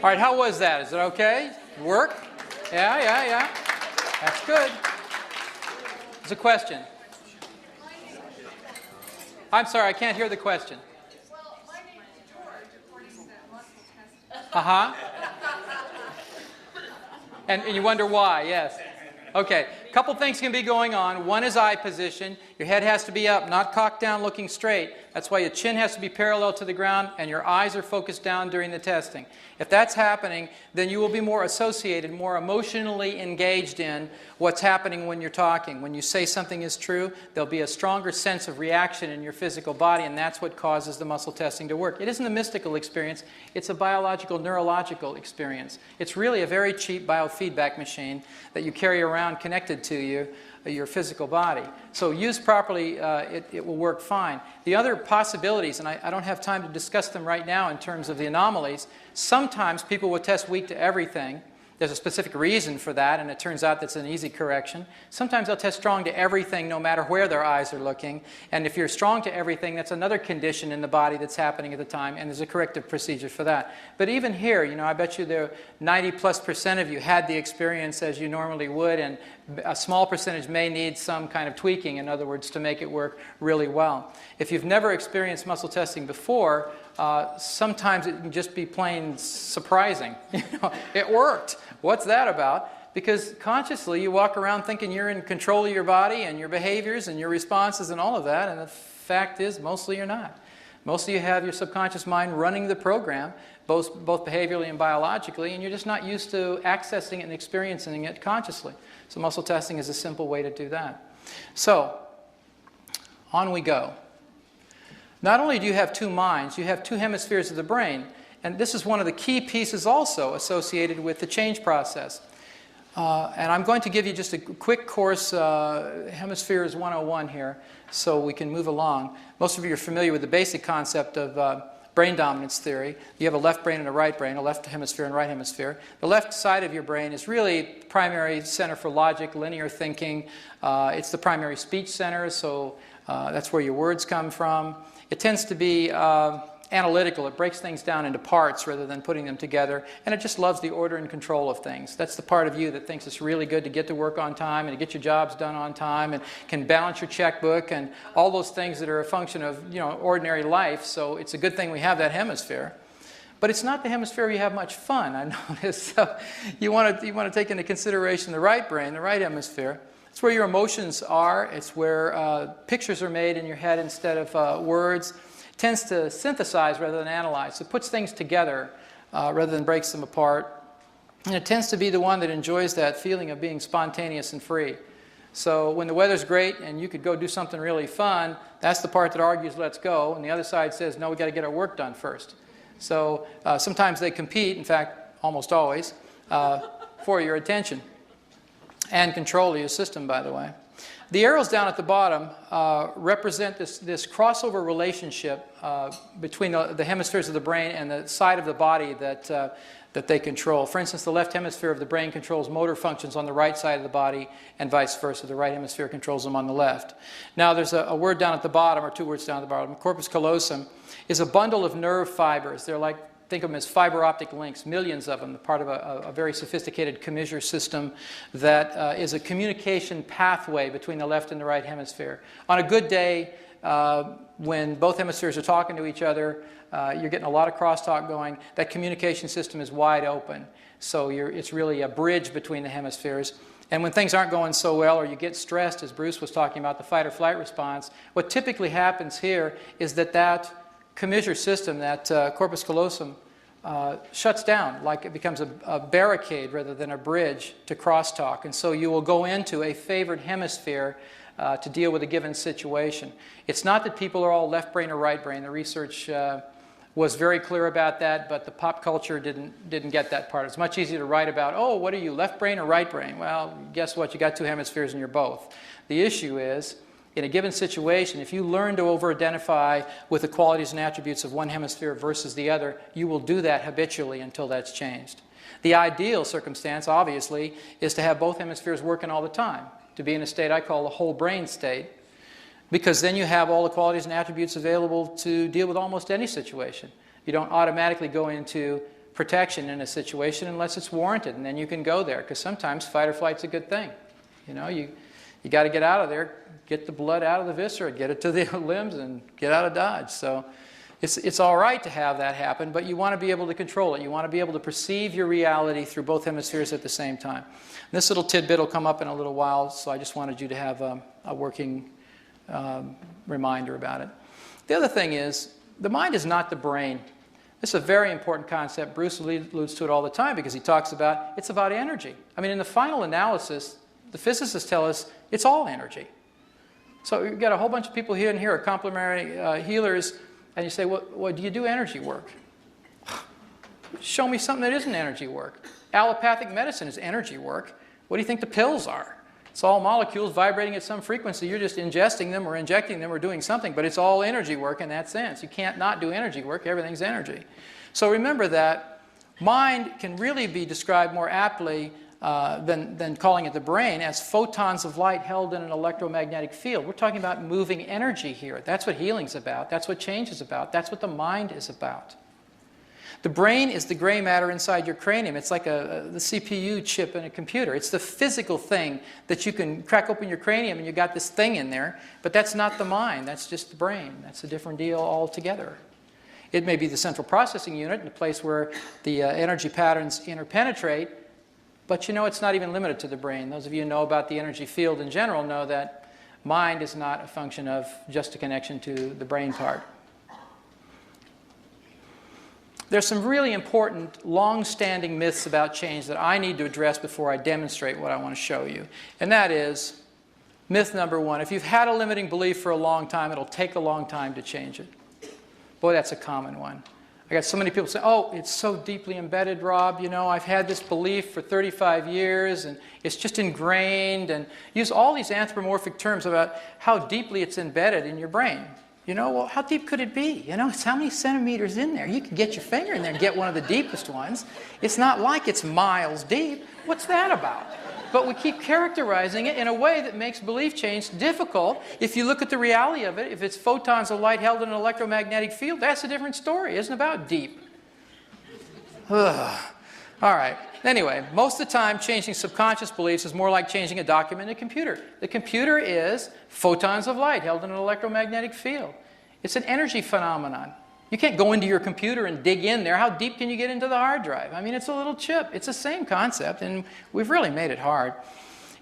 All right, how was that? Is it okay? Work? Yeah. That's good. There's a question. I'm sorry, I can't hear the question. Well, my name is George, according to muscle testing. Uh-huh. And you wonder why, yes. Okay, a couple things can be going on. One is eye position. Your head has to be up, not cocked down looking straight. That's why your chin has to be parallel to the ground and your eyes are focused down during the testing. If that's happening, then you will be more associated, more emotionally engaged in what's happening when you're talking. When you say something is true, there'll be a stronger sense of reaction in your physical body, and that's what causes the muscle testing to work. It isn't a mystical experience. It's a biological, neurological experience. It's really a very cheap biofeedback machine that you carry around connected to you, your physical body. So used properly, it will work fine. The other possibilities, and I don't have time to discuss them right now in terms of the anomalies, sometimes people will test weak to everything. There's a specific reason for that, and it turns out that's an easy correction. Sometimes they'll test strong to everything no matter where their eyes are looking. And if you're strong to everything, that's another condition in the body that's happening at the time, and there's a corrective procedure for that. But even here, you know, I bet you there 90+% of you had the experience as you normally would, and a small percentage may need some kind of tweaking, in other words, to make it work really well. If you've never experienced muscle testing before, sometimes it can just be plain surprising. You know, it worked. What's that about? Because consciously you walk around thinking you're in control of your body and your behaviors and your responses and all of that, and the fact is mostly you're not. Mostly you have your subconscious mind running the program, both behaviorally and biologically, and you're just not used to accessing it and experiencing it consciously. So muscle testing is a simple way to do that. So, on we go. Not only do you have two minds, you have two hemispheres of the brain. And this is one of the key pieces also associated with the change process. And I'm going to give you just a quick course, Hemispheres 101 here, so we can move along. Most of you are familiar with the basic concept of brain dominance theory. You have a left brain and a right brain, a left hemisphere and right hemisphere. The left side of your brain is really primary center for logic, linear thinking. It's the primary speech center, so that's where your words come from. It tends to be analytical. It breaks things down into parts rather than putting them together, and it just loves the order and control of things. That's the part of you that thinks it's really good to get to work on time and to get your jobs done on time and can balance your checkbook and all those things that are a function of, you know, ordinary life. So it's a good thing we have that hemisphere. But it's not the hemisphere where you have much fun, I notice. So you want to take into consideration the right brain, the right hemisphere. It's where your emotions are. It's where pictures are made in your head instead of words. It tends to synthesize rather than analyze. It puts things together rather than breaks them apart. And it tends to be the one that enjoys that feeling of being spontaneous and free. So when the weather's great and you could go do something really fun, that's the part that argues, let's go. And the other side says, no, we've got to get our work done first. So sometimes they compete, in fact, almost always, for your attention. And control of your system, by the way. The arrows down at the bottom represent this crossover relationship between the hemispheres of the brain and the side of the body that they control. For instance, the left hemisphere of the brain controls motor functions on the right side of the body, and vice versa. The right hemisphere controls them on the left. Now, there's a word down at the bottom, or two words down at the bottom. Corpus callosum is a bundle of nerve fibers. They're like, think of them as fiber optic links, millions of them, part of a very sophisticated commissure system that is a communication pathway between the left and the right hemisphere. On a good day, when both hemispheres are talking to each other, you're getting a lot of crosstalk going, that communication system is wide open. So it's really a bridge between the hemispheres. And when things aren't going so well, or you get stressed, as Bruce was talking about, the fight or flight response, what typically happens here is that commissure system, that corpus callosum, shuts down, like it becomes a barricade rather than a bridge to crosstalk. And so you will go into a favored hemisphere to deal with a given situation. It's not that people are all left brain or right brain. The research was very clear about that, but the pop culture didn't get that part. It's much easier to write about, oh, what are you, left brain or right brain? Well, guess what? You got two hemispheres and you're both. The issue is, in a given situation, if you learn to over-identify with the qualities and attributes of one hemisphere versus the other, you will do that habitually until that's changed. The ideal circumstance, obviously, is to have both hemispheres working all the time, to be in a state I call the whole brain state, because then you have all the qualities and attributes available to deal with almost any situation. You don't automatically go into protection in a situation unless it's warranted, and then you can go there, because sometimes fight or flight's a good thing. You know, You got to get out of there, get the blood out of the viscera, get it to the limbs, and get out of Dodge. So it's all right to have that happen, but you want to be able to control it. You want to be able to perceive your reality through both hemispheres at the same time. And this little tidbit will come up in a little while, so I just wanted you to have a working reminder about it. The other thing is, the mind is not the brain. This is a very important concept. Bruce alludes to it all the time because he talks about it's about energy. I mean, in the final analysis, the physicists tell us it's all energy. So you've got a whole bunch of people here and here are complementary healers, and you say, well, do you do energy work? Show me something that isn't energy work. Allopathic medicine is energy work. What do you think the pills are? It's all molecules vibrating at some frequency. You're just ingesting them or injecting them or doing something, but it's all energy work in that sense. You can't not do energy work. Everything's energy. So remember that mind can really be described more aptly than calling it the brain as photons of light held in an electromagnetic field. We're talking about moving energy here. That's what healing's about. That's what change is about. That's what the mind is about. The brain is the gray matter inside your cranium. It's like the CPU chip in a computer. It's the physical thing that you can crack open your cranium and you got this thing in there, but that's not the mind. That's just the brain. That's a different deal altogether. It may be the central processing unit, the place where the energy patterns interpenetrate, but you know it's not even limited to the brain. Those of you who know about the energy field in general know that mind is not a function of just a connection to the brain part. There's some really important, long-standing myths about change that I need to address before I demonstrate what I want to show you. And that is, myth number one, if you've had a limiting belief for a long time, it'll take a long time to change it. Boy, that's a common one. I got so many people say, oh, it's so deeply embedded, Rob. You know, I've had this belief for 35 years, and it's just ingrained, and use all these anthropomorphic terms about how deeply it's embedded in your brain. You know, well, how deep could it be? You know, it's how many centimeters in there? You could get your finger in there and get one of the deepest ones. It's not like it's miles deep. What's that about? But we keep characterizing it in a way that makes belief change difficult. If you look at the reality of it, if it's photons of light held in an electromagnetic field, that's a different story. It isn't about deep. All right. Anyway, most of the time, changing subconscious beliefs is more like changing a document in a computer. The computer is photons of light held in an electromagnetic field. It's an energy phenomenon. You can't go into your computer and dig in there. How deep can you get into the hard drive? I mean, it's a little chip. It's the same concept, and we've really made it hard.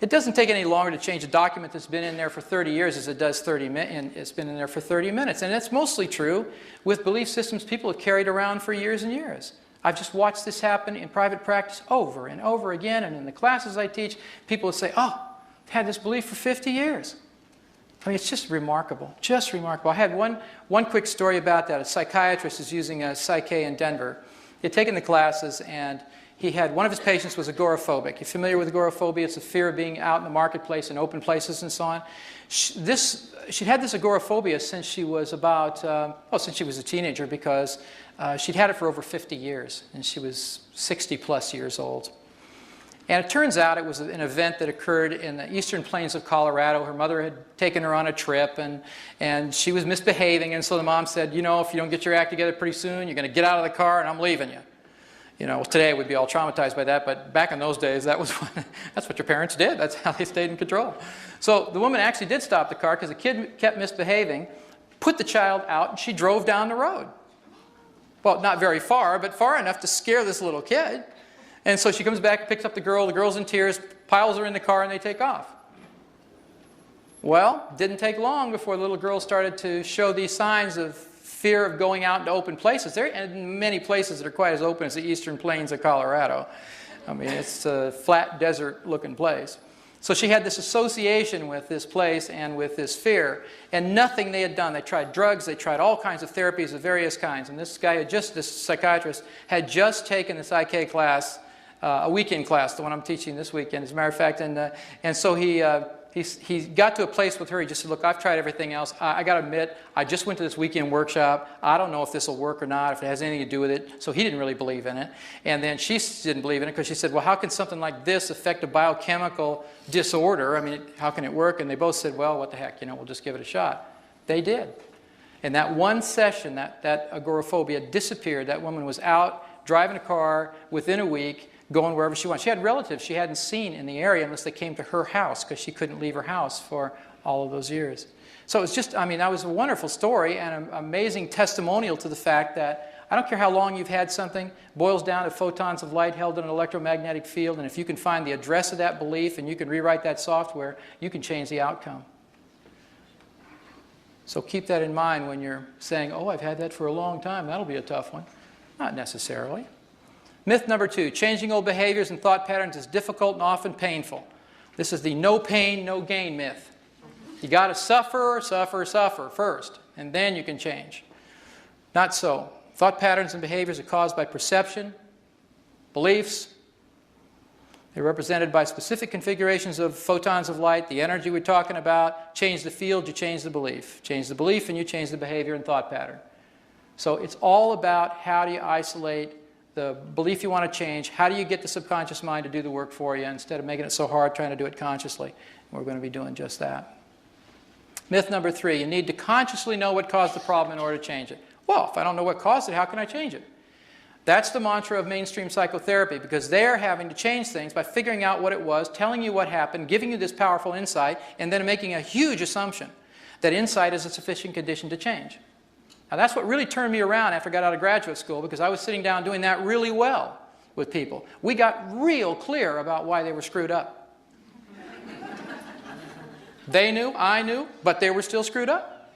It doesn't take any longer to change a document that's been in there for 30 years as it does 30 minutes. It's been in there for 30 minutes. And that's mostly true with belief systems people have carried around for years and years. I've just watched this happen in private practice over and over again, and in the classes I teach, people will say, oh, I've had this belief for 50 years. I mean, it's just remarkable, just remarkable. I had one quick story about that. A psychiatrist is using a Psych-K in Denver. He had taken the classes, and he had, one of his patients was agoraphobic. You familiar with agoraphobia? It's the fear of being out in the marketplace in open places and so on. She'd had this agoraphobia since she was about, since she was a teenager, because she'd had it for over 50 years, and she was 60 plus years old. And it turns out it was an event that occurred in the eastern plains of Colorado. Her mother had taken her on a trip, and she was misbehaving, and so the mom said, you know, if you don't get your act together pretty soon, you're going to get out of the car and I'm leaving you. You know, today we'd be all traumatized by that, but back in those days, that's what your parents did. That's how they stayed in control. So the woman actually did stop the car because the kid kept misbehaving, put the child out, and she drove down the road. Well, not very far, but far enough to scare this little kid. And so she comes back, picks up the girl's in tears, piles her in the car, and they take off. Well, didn't take long before the little girl started to show these signs of fear of going out into open places. There are many places that are quite as open as the eastern plains of Colorado. I mean, it's a flat desert-looking place. So she had this association with this place and with this fear, and nothing they had done. They tried drugs, they tried all kinds of therapies of various kinds, and this psychiatrist had just taken the Psych-K class, a weekend class, the one I'm teaching this weekend, as a matter of fact, and so he got to a place with her. He just said, look, I've tried everything else. I got to admit, I just went to this weekend workshop. I don't know if this will work or not, if it has anything to do with it. So he didn't really believe in it. And then she didn't believe in it because she said, well, how can something like this affect a biochemical disorder? I mean, how can it work? And they both said, well, what the heck, you know, we'll just give it a shot. They did. And that one session, that agoraphobia disappeared. That woman was out driving a car within a week, going wherever she wanted. She had relatives she hadn't seen in the area unless they came to her house because she couldn't leave her house for all of those years. So it's just, I mean, that was a wonderful story and an amazing testimonial to the fact that I don't care how long you've had something, boils down to photons of light held in an electromagnetic field, and if you can find the address of that belief and you can rewrite that software, you can change the outcome. So keep that in mind when you're saying, oh, I've had that for a long time, that'll be a tough one. Not necessarily. Myth number 2, changing old behaviors and thought patterns is difficult and often painful. This is the no pain, no gain myth. You got to suffer first, and then you can change. Not so. Thought patterns and behaviors are caused by perception, beliefs. They're represented by specific configurations of photons of light, the energy we're talking about. Change the field, you change the belief. Change the belief, and you change the behavior and thought pattern. So it's all about how do you isolate the belief you want to change, how do you get the subconscious mind to do the work for you instead of making it so hard trying to do it consciously. And we're going to be doing just that. Myth number 3, you need to consciously know what caused the problem in order to change it. Well, if I don't know what caused it, how can I change it? That's the mantra of mainstream psychotherapy, because they're having to change things by figuring out what it was, telling you what happened, giving you this powerful insight, and then making a huge assumption that insight is a sufficient condition to change. Now that's what really turned me around after I got out of graduate school, because I was sitting down doing that really well with people. We got real clear about why they were screwed up. They knew, I knew, but they were still screwed up.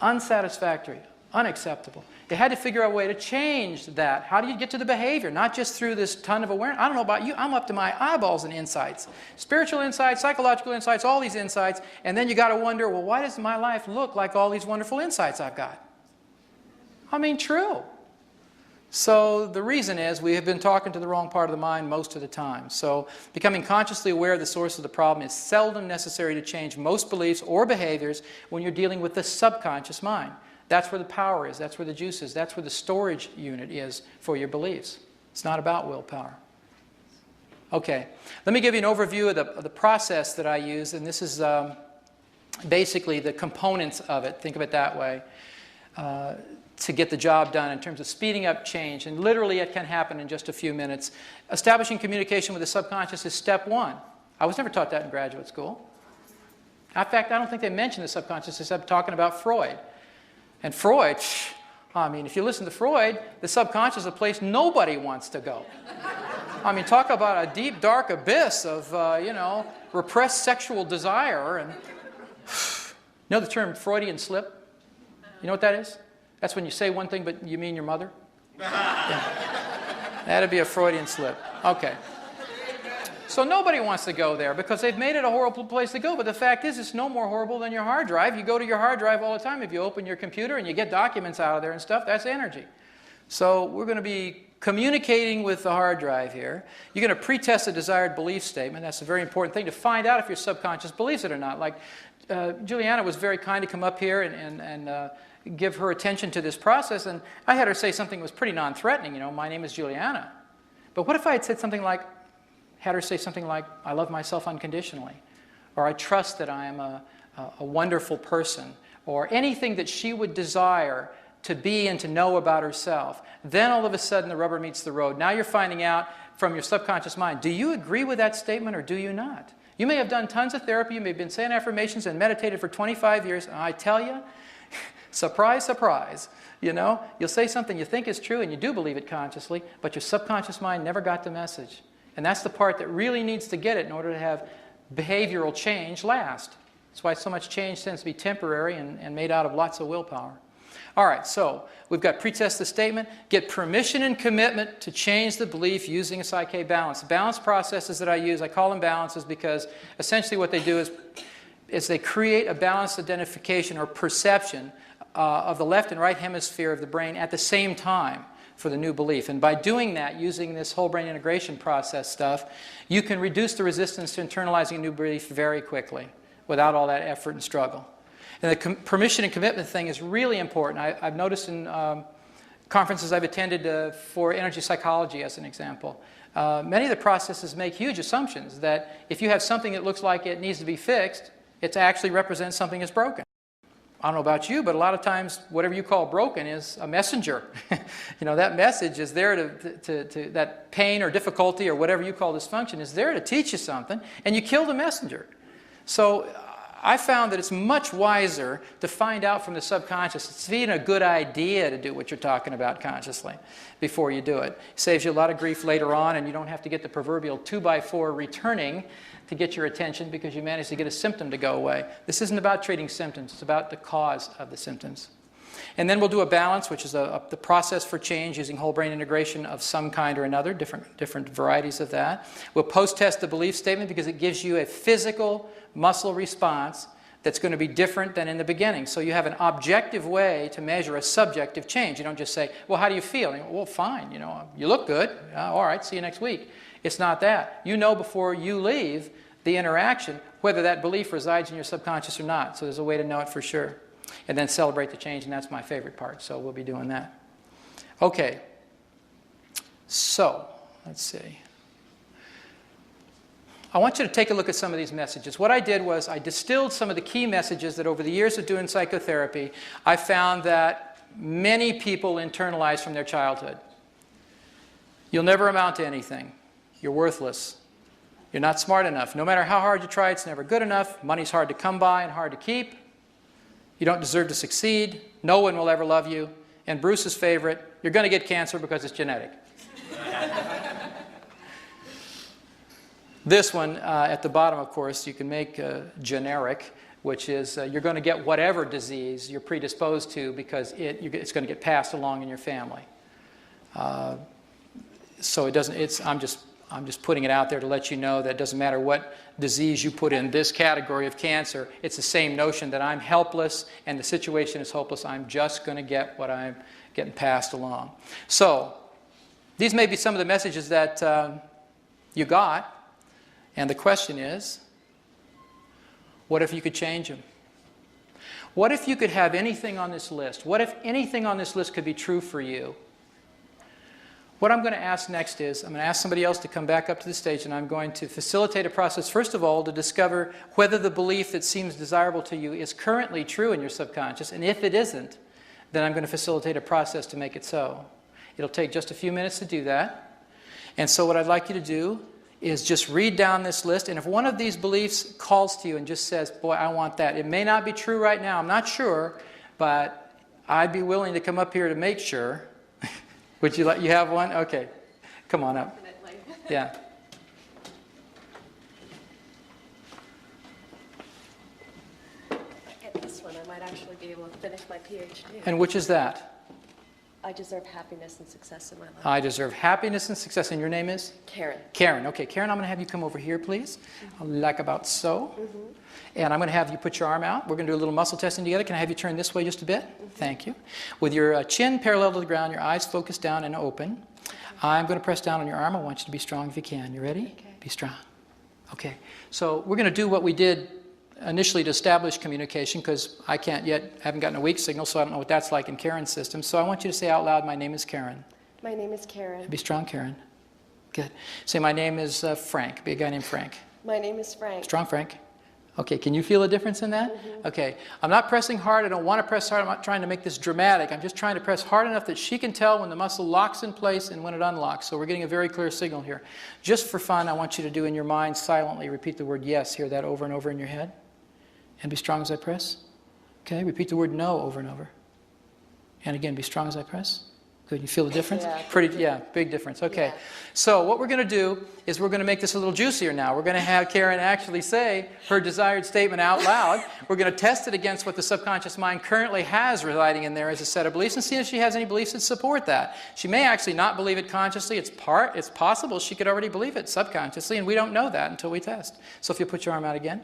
Unsatisfactory, unacceptable. They had to figure out a way to change that. How do you get to the behavior? Not just through this ton of awareness. I don't know about you, I'm up to my eyeballs in insights. Spiritual insights, psychological insights, all these insights, and then you got to wonder, well, why does my life look like all these wonderful insights I've got? I mean, true. So the reason is we have been talking to the wrong part of the mind most of the time. So becoming consciously aware of the source of the problem is seldom necessary to change most beliefs or behaviors when you're dealing with the subconscious mind. That's where the power is. That's where the juice is. That's where the storage unit is for your beliefs. It's not about willpower. Okay, let me give you an overview of the process that I use, and this is basically the components of it. Think of it that way. To get the job done in terms of speeding up change. And literally it can happen in just a few minutes. Establishing communication with the subconscious is step 1. I was never taught that in graduate school. In fact, I don't think they mentioned the subconscious except talking about Freud. And Freud, I mean, if you listen to Freud, the subconscious is a place nobody wants to go. I mean, talk about a deep, dark abyss of, repressed sexual desire. And you know the term Freudian slip? You know what that is? That's when you say one thing, but you mean your mother? Yeah. That'd be a Freudian slip. Okay. So nobody wants to go there because they've made it a horrible place to go. But the fact is, it's no more horrible than your hard drive. You go to your hard drive all the time. If you open your computer and you get documents out of there and stuff, that's energy. So we're going to be communicating with the hard drive here. You're going to pretest a desired belief statement. That's a very important thing to find out if your subconscious believes it or not. Like Juliana was very kind to come up here and give her attention to this process, and I had her say something that was pretty non-threatening, my name is Juliana. But what if I had said something like, had her say something like, I love myself unconditionally, or I trust that I am a wonderful person, or anything that she would desire to be and to know about herself. Then all of a sudden the rubber meets the road. Now you're finding out from your subconscious mind, do you agree with that statement or do you not? You may have done tons of therapy, you may have been saying affirmations and meditated for 25 years, and I tell you, surprise, surprise, you'll say something you think is true and you do believe it consciously, but your subconscious mind never got the message. And that's the part that really needs to get it in order to have behavioral change last. That's why so much change tends to be temporary and made out of lots of willpower. All right, so we've got pretest the statement, get permission and commitment to change the belief using a Psyche balance. The balance processes that I use, I call them balances because essentially what they do is they create a balanced identification or perception of the left and right hemisphere of the brain at the same time for the new belief. And by doing that, using this whole brain integration process stuff, you can reduce the resistance to internalizing a new belief very quickly without all that effort and struggle. And the permission and commitment thing is really important. I've noticed in conferences I've attended for energy psychology, as an example, many of the processes make huge assumptions that if you have something that looks like it needs to be fixed, it actually represents something that's broken. I don't know about you, but a lot of times whatever you call broken is a messenger. That message is there to that pain or difficulty or whatever you call dysfunction is there to teach you something, and you kill the messenger. So I found that it's much wiser to find out from the subconscious. It's even a good idea to do what you're talking about consciously before you do it. It saves you a lot of grief later on, and you don't have to get the proverbial 2x4 returning to get your attention because you managed to get a symptom to go away. This isn't about treating symptoms. It's about the cause of the symptoms. And then we'll do a balance, which is the process for change using whole brain integration of some kind or another, different varieties of that. We'll post-test the belief statement because it gives you a physical muscle response that's going to be different than in the beginning. So you have an objective way to measure a subjective change. You don't just say, well, how do you feel? And you go, well, fine, you look good. All right, see you next week. It's not that. You know before you leave the interaction whether that belief resides in your subconscious or not. So there's a way to know it for sure. And then celebrate the change, and that's my favorite part. So we'll be doing that. Okay. So, let's see. I want you to take a look at some of these messages. What I did was I distilled some of the key messages that over the years of doing psychotherapy, I found that many people internalize from their childhood. You'll never amount to anything. You're worthless. You're not smart enough. No matter how hard you try, it's never good enough. Money's hard to come by and hard to keep. You don't deserve to succeed. No one will ever love you. And Bruce's favorite, you're going to get cancer because it's genetic. This one, at the bottom, of course, you can make generic, which is you're going to get whatever disease you're predisposed to because it's going to get passed along in your family. So it doesn't. I'm just putting it out there to let you know that it doesn't matter what disease you put in this category of cancer. It's the same notion that I'm helpless and the situation is hopeless. I'm just going to get what I'm getting passed along. So these may be some of the messages that you got. And the question is, what if you could change them? What if you could have anything on this list? What if anything on this list could be true for you? What I'm going to ask next is, I'm going to ask somebody else to come back up to the stage, and I'm going to facilitate a process, first of all, to discover whether the belief that seems desirable to you is currently true in your subconscious, and if it isn't, then I'm going to facilitate a process to make it so. It'll take just a few minutes to do that. And so what I'd like you to do is just read down this list, and if one of these beliefs calls to you and just says, boy, I want that. It may not be true right now, I'm not sure, but I'd be willing to come up here to make sure. Would you like, you have one? Okay, come on up. Definitely. Yeah. Get this one. I might actually be able to finish my PhD. And which is that? I deserve happiness and success in my life. I deserve happiness and success. And your name is? Karen. Karen. Okay, Karen, I'm going to have you come over here, please. Like about so. And I'm going to have you put your arm out. We're going to do a little muscle testing together. Can I have you turn this way just a bit? Thank you. With your chin parallel to the ground, your eyes focused down and open. I'm going to press down on your arm. I want you to be strong if you can. You ready? Okay. Be strong. Okay. So we're going to do what we did initially to establish communication, because I haven't gotten a weak signal, so I don't know what that's like in Karen's system. So I want you to say out loud, my name is Karen. My name is Karen. Be strong, Karen. Good. Say, my name is Frank. Be a guy named Frank. My name is Frank. Strong, Frank. Okay, can you feel a difference in that? Okay, I'm not pressing hard. I don't want to press hard. I'm not trying to make this dramatic. I'm just trying to press hard enough that she can tell when the muscle locks in place and when it unlocks. So we're getting a very clear signal here. Just for fun, I want you to do in your mind silently, repeat the word yes. Hear that over and over in your head. And be strong as I press. Okay, repeat the word no over and over. And again, be strong as I press. Good, you feel the difference? Yeah. Big difference. Okay, Yeah. so what we're going to do is we're going to make this a little juicier now. We're going to have Karen actually say her desired statement out loud. We're going to test it against what the subconscious mind currently has residing in there as a set of beliefs and see if she has any beliefs that support that. She may actually not believe it consciously. It's possible she could already believe it subconsciously, and we don't know that until we test. So if you put your arm out again,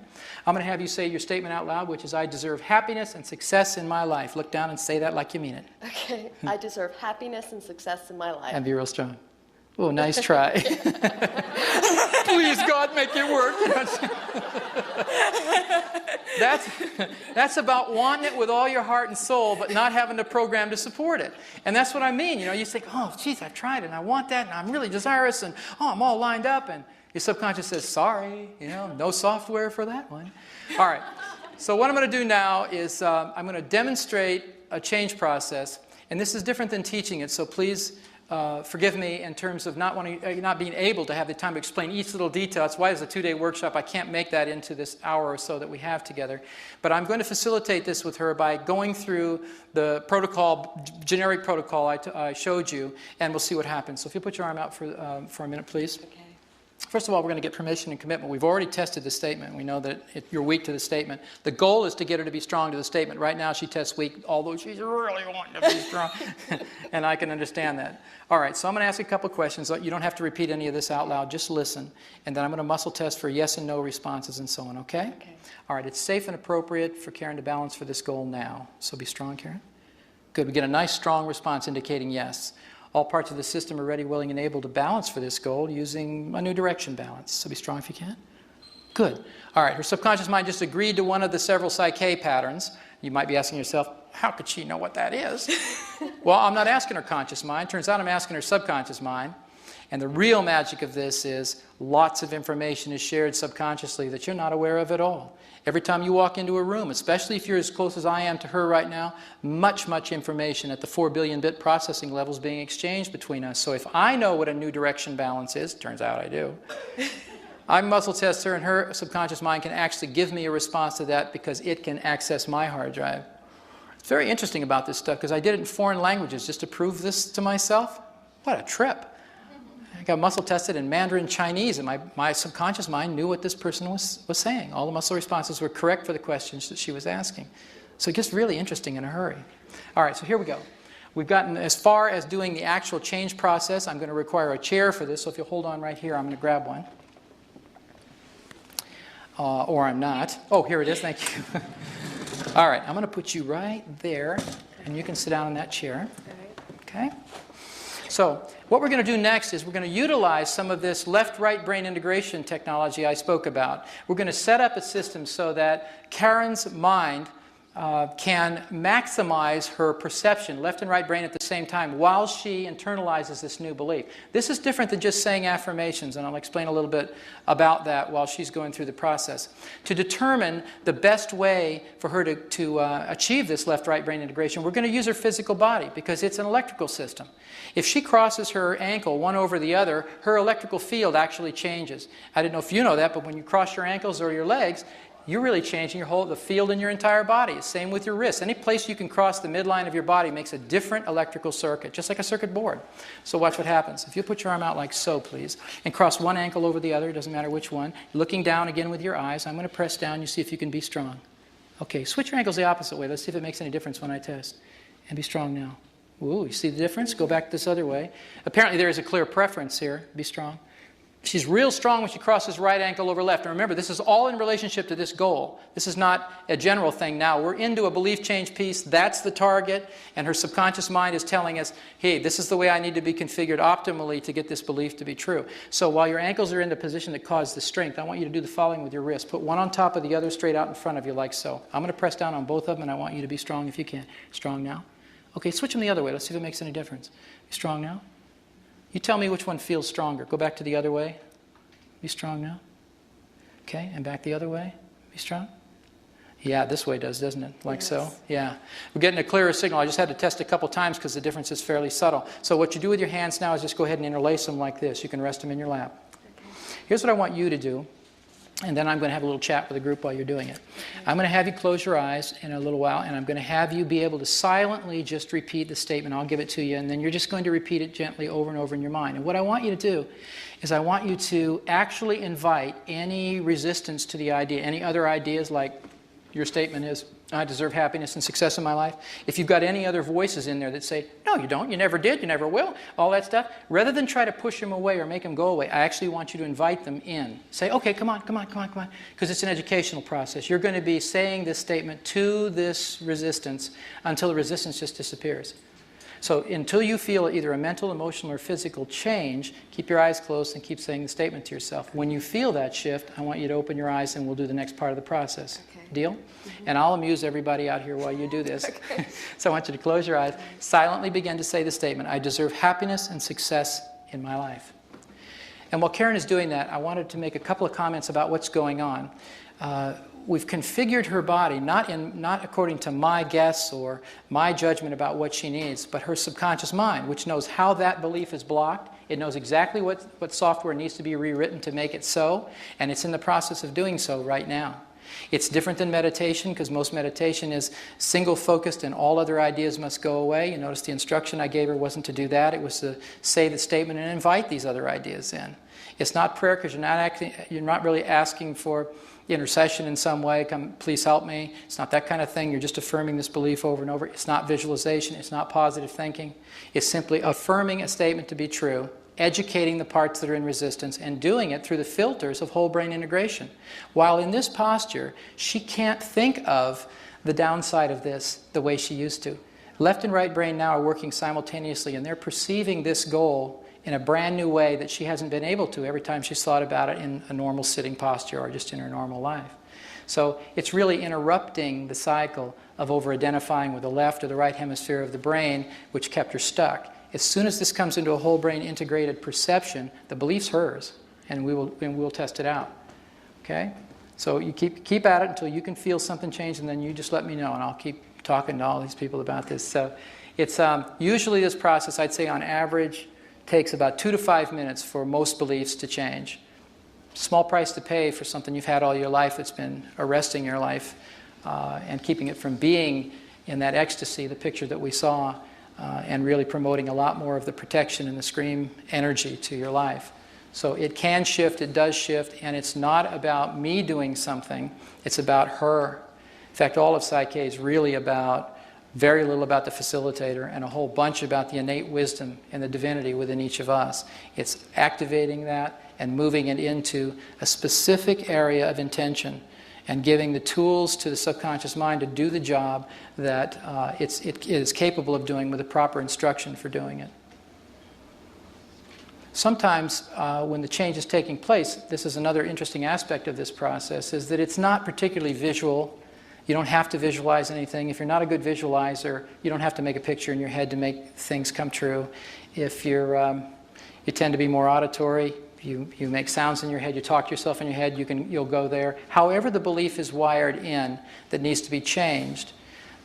I'm going to have you say your statement out loud, which is, I deserve happiness and success in my life. Look down and say that like you mean it. Okay. I deserve happiness and success in my life. And be real strong. Oh, nice try. Please, God, make it work. That's about wanting it with all your heart and soul, but not having the program to support it. And that's what I mean. You think, oh, geez, I've tried it, and I want that, and I'm really desirous, and oh, I'm all lined up. And your subconscious says, sorry, no software for that one. All right. So what I'm going to do now is I'm going to demonstrate a change process. And this is different than teaching it, so please forgive me in terms of not being able to have the time to explain each little detail. That's why it's a 2-day workshop. I can't make that into this hour or so that we have together. But I'm going to facilitate this with her by going through the protocol, generic protocol I showed you, and we'll see what happens. So if you put your arm out for a minute, please. Okay. First of all, we're going to get permission and commitment. We've already tested the statement. We know that you're weak to the statement. The goal is to get her to be strong to the statement. Right now, she tests weak, although she's really wanting to be strong. And I can understand that. All right, so I'm going to ask a couple questions. You don't have to repeat any of this out loud. Just listen. And then I'm going to muscle test for yes and no responses and so on, okay? Okay. All right, it's safe and appropriate for Karen to balance for this goal now. So be strong, Karen. Good. We get a nice, strong response indicating yes. All parts of the system are ready, willing, and able to balance for this goal using a new direction balance. So be strong if you can. Good. All right, her subconscious mind just agreed to one of the several Psyche patterns. You might be asking yourself, how could she know what that is? Well, I'm not asking her conscious mind. Turns out I'm asking her subconscious mind. And the real magic of this is lots of information is shared subconsciously that you're not aware of at all. Every time you walk into a room, especially if you're as close as I am to her right now, much information at the 4 billion bit processing level is being exchanged between us. So if I know what a new direction balance is, turns out I do, I muscle test her and her subconscious mind can actually give me a response to that because it can access my hard drive. It's very interesting about this stuff because I did it in foreign languages just to prove this to myself. What a trip. I got muscle tested in Mandarin Chinese, and my subconscious mind knew what this person was saying. All the muscle responses were correct for the questions that she was asking. So it gets really interesting in a hurry. All right, so here we go. We've gotten as far as doing the actual change process. I'm going to require a chair for this, so if you'll hold on right here, I'm going to grab one. Or I'm not. Oh, here it is. Thank you. All right, I'm going to put you right there, and you can sit down in that chair. Okay? So what we're going to do next is we're going to utilize some of this left-right brain integration technology I spoke about. We're going to set up a system so that Karen's mind can maximize her perception, left and right brain at the same time, while she internalizes this new belief. This is different than just saying affirmations, and I'll explain a little bit about that while she's going through the process. To determine the best way for her to achieve this left-right brain integration, we're going to use her physical body because it's an electrical system. If she crosses her ankle one over the other, her electrical field actually changes. I didn't know if you know that, but when you cross your ankles or your legs, you're really changing the field in your entire body. Same with your wrists. Any place you can cross the midline of your body makes a different electrical circuit, just like a circuit board. So watch what happens. If you put your arm out like so, please, and cross one ankle over the other, doesn't matter which one, looking down again with your eyes, I'm going to press down, you see if you can be strong. Okay, switch your ankles the opposite way. Let's see if it makes any difference when I test. And be strong now. Ooh, you see the difference? Go back this other way. Apparently there is a clear preference here. Be strong. She's real strong when she crosses right ankle over left. And remember, this is all in relationship to this goal. This is not a general thing now. We're into a belief change piece. That's the target. And her subconscious mind is telling us, hey, this is the way I need to be configured optimally to get this belief to be true. So while your ankles are in the position that caused the strength, I want you to do the following with your wrist. Put one on top of the other straight out in front of you like so. I'm going to press down on both of them, and I want you to be strong if you can. Strong now. Okay, switch them the other way. Let's see if it makes any difference. Be strong now. You tell me which one feels stronger. Go back to the other way. Be strong now. Okay, and back the other way. Be strong. Yeah, this way does, doesn't it? Like yes. So? Yeah. We're getting a clearer signal. I just had to test a couple times because the difference is fairly subtle. So what you do with your hands now is just go ahead and interlace them like this. You can rest them in your lap. Okay. Here's what I want you to do. And then I'm going to have a little chat with the group while you're doing it. I'm going to have you close your eyes in a little while, and I'm going to have you be able to silently just repeat the statement. I'll give it to you, and then you're just going to repeat it gently over and over in your mind. And what I want you to do is I want you to actually invite any resistance to the idea, any other ideas like your statement is, I deserve happiness and success in my life. If you've got any other voices in there that say, no, you don't, you never did, you never will, all that stuff, rather than try to push them away or make them go away, I actually want you to invite them in. Say, okay, come on, because it's an educational process. You're going to be saying this statement to this resistance until the resistance just disappears. So until you feel either a mental, emotional, or physical change, keep your eyes closed and keep saying the statement to yourself. When you feel that shift, I want you to open your eyes and we'll do the next part of the process. Okay. Deal? Mm-hmm. And I'll amuse everybody out here while you do this. Okay. So I want you to close your eyes, silently begin to say the statement, I deserve happiness and success in my life. And while Karen is doing that, I wanted to make a couple of comments about what's going on. we've configured her body, not according to my guess or my judgment about what she needs, but her subconscious mind, which knows how that belief is blocked. It knows exactly what software needs to be rewritten to make it so, and it's in the process of doing so right now. It's different than meditation, because most meditation is single-focused and all other ideas must go away. You notice the instruction I gave her wasn't to do that. It was to say the statement and invite these other ideas in. It's not prayer, because you're not really asking for intercession in some way. Come, please help me. It's not that kind of thing. You're just affirming this belief over and over. It's not visualization. It's not positive thinking. It's simply affirming a statement to be true, educating the parts that are in resistance, and doing it through the filters of whole brain integration. While in this posture, she can't think of the downside of this the way she used to. Left and right brain now are working simultaneously, and they're perceiving this goal in a brand new way that she hasn't been able to every time she's thought about it in a normal sitting posture or just in her normal life. So it's really interrupting the cycle of over-identifying with the left or the right hemisphere of the brain, which kept her stuck. As soon as this comes into a whole brain integrated perception, the belief's hers, and we'll test it out. Okay? So you keep at it until you can feel something change, and then you just let me know, and I'll keep talking to all these people about this. So it's usually this process, I'd say on average, takes about 2 to 5 minutes for most beliefs to change. Small price to pay for something you've had all your life that's been arresting your life and keeping it from being in that ecstasy, the picture that we saw, and really promoting a lot more of the protection and the scream energy to your life. So it can shift, it does shift, and it's not about me doing something, it's about her. In fact, all of Psyche is really about very little about the facilitator and a whole bunch about the innate wisdom and the divinity within each of us. It's activating that and moving it into a specific area of intention and giving the tools to the subconscious mind to do the job that it is capable of doing with the proper instruction for doing it. Sometimes when the change is taking place, this is another interesting aspect of this process, is that it's not particularly visual. You don't have to visualize anything. If you're not a good visualizer, you don't have to make a picture in your head to make things come true. If you tend to be more auditory, you make sounds in your head, you talk to yourself in your head, you'll go there. However the belief is wired in that needs to be changed,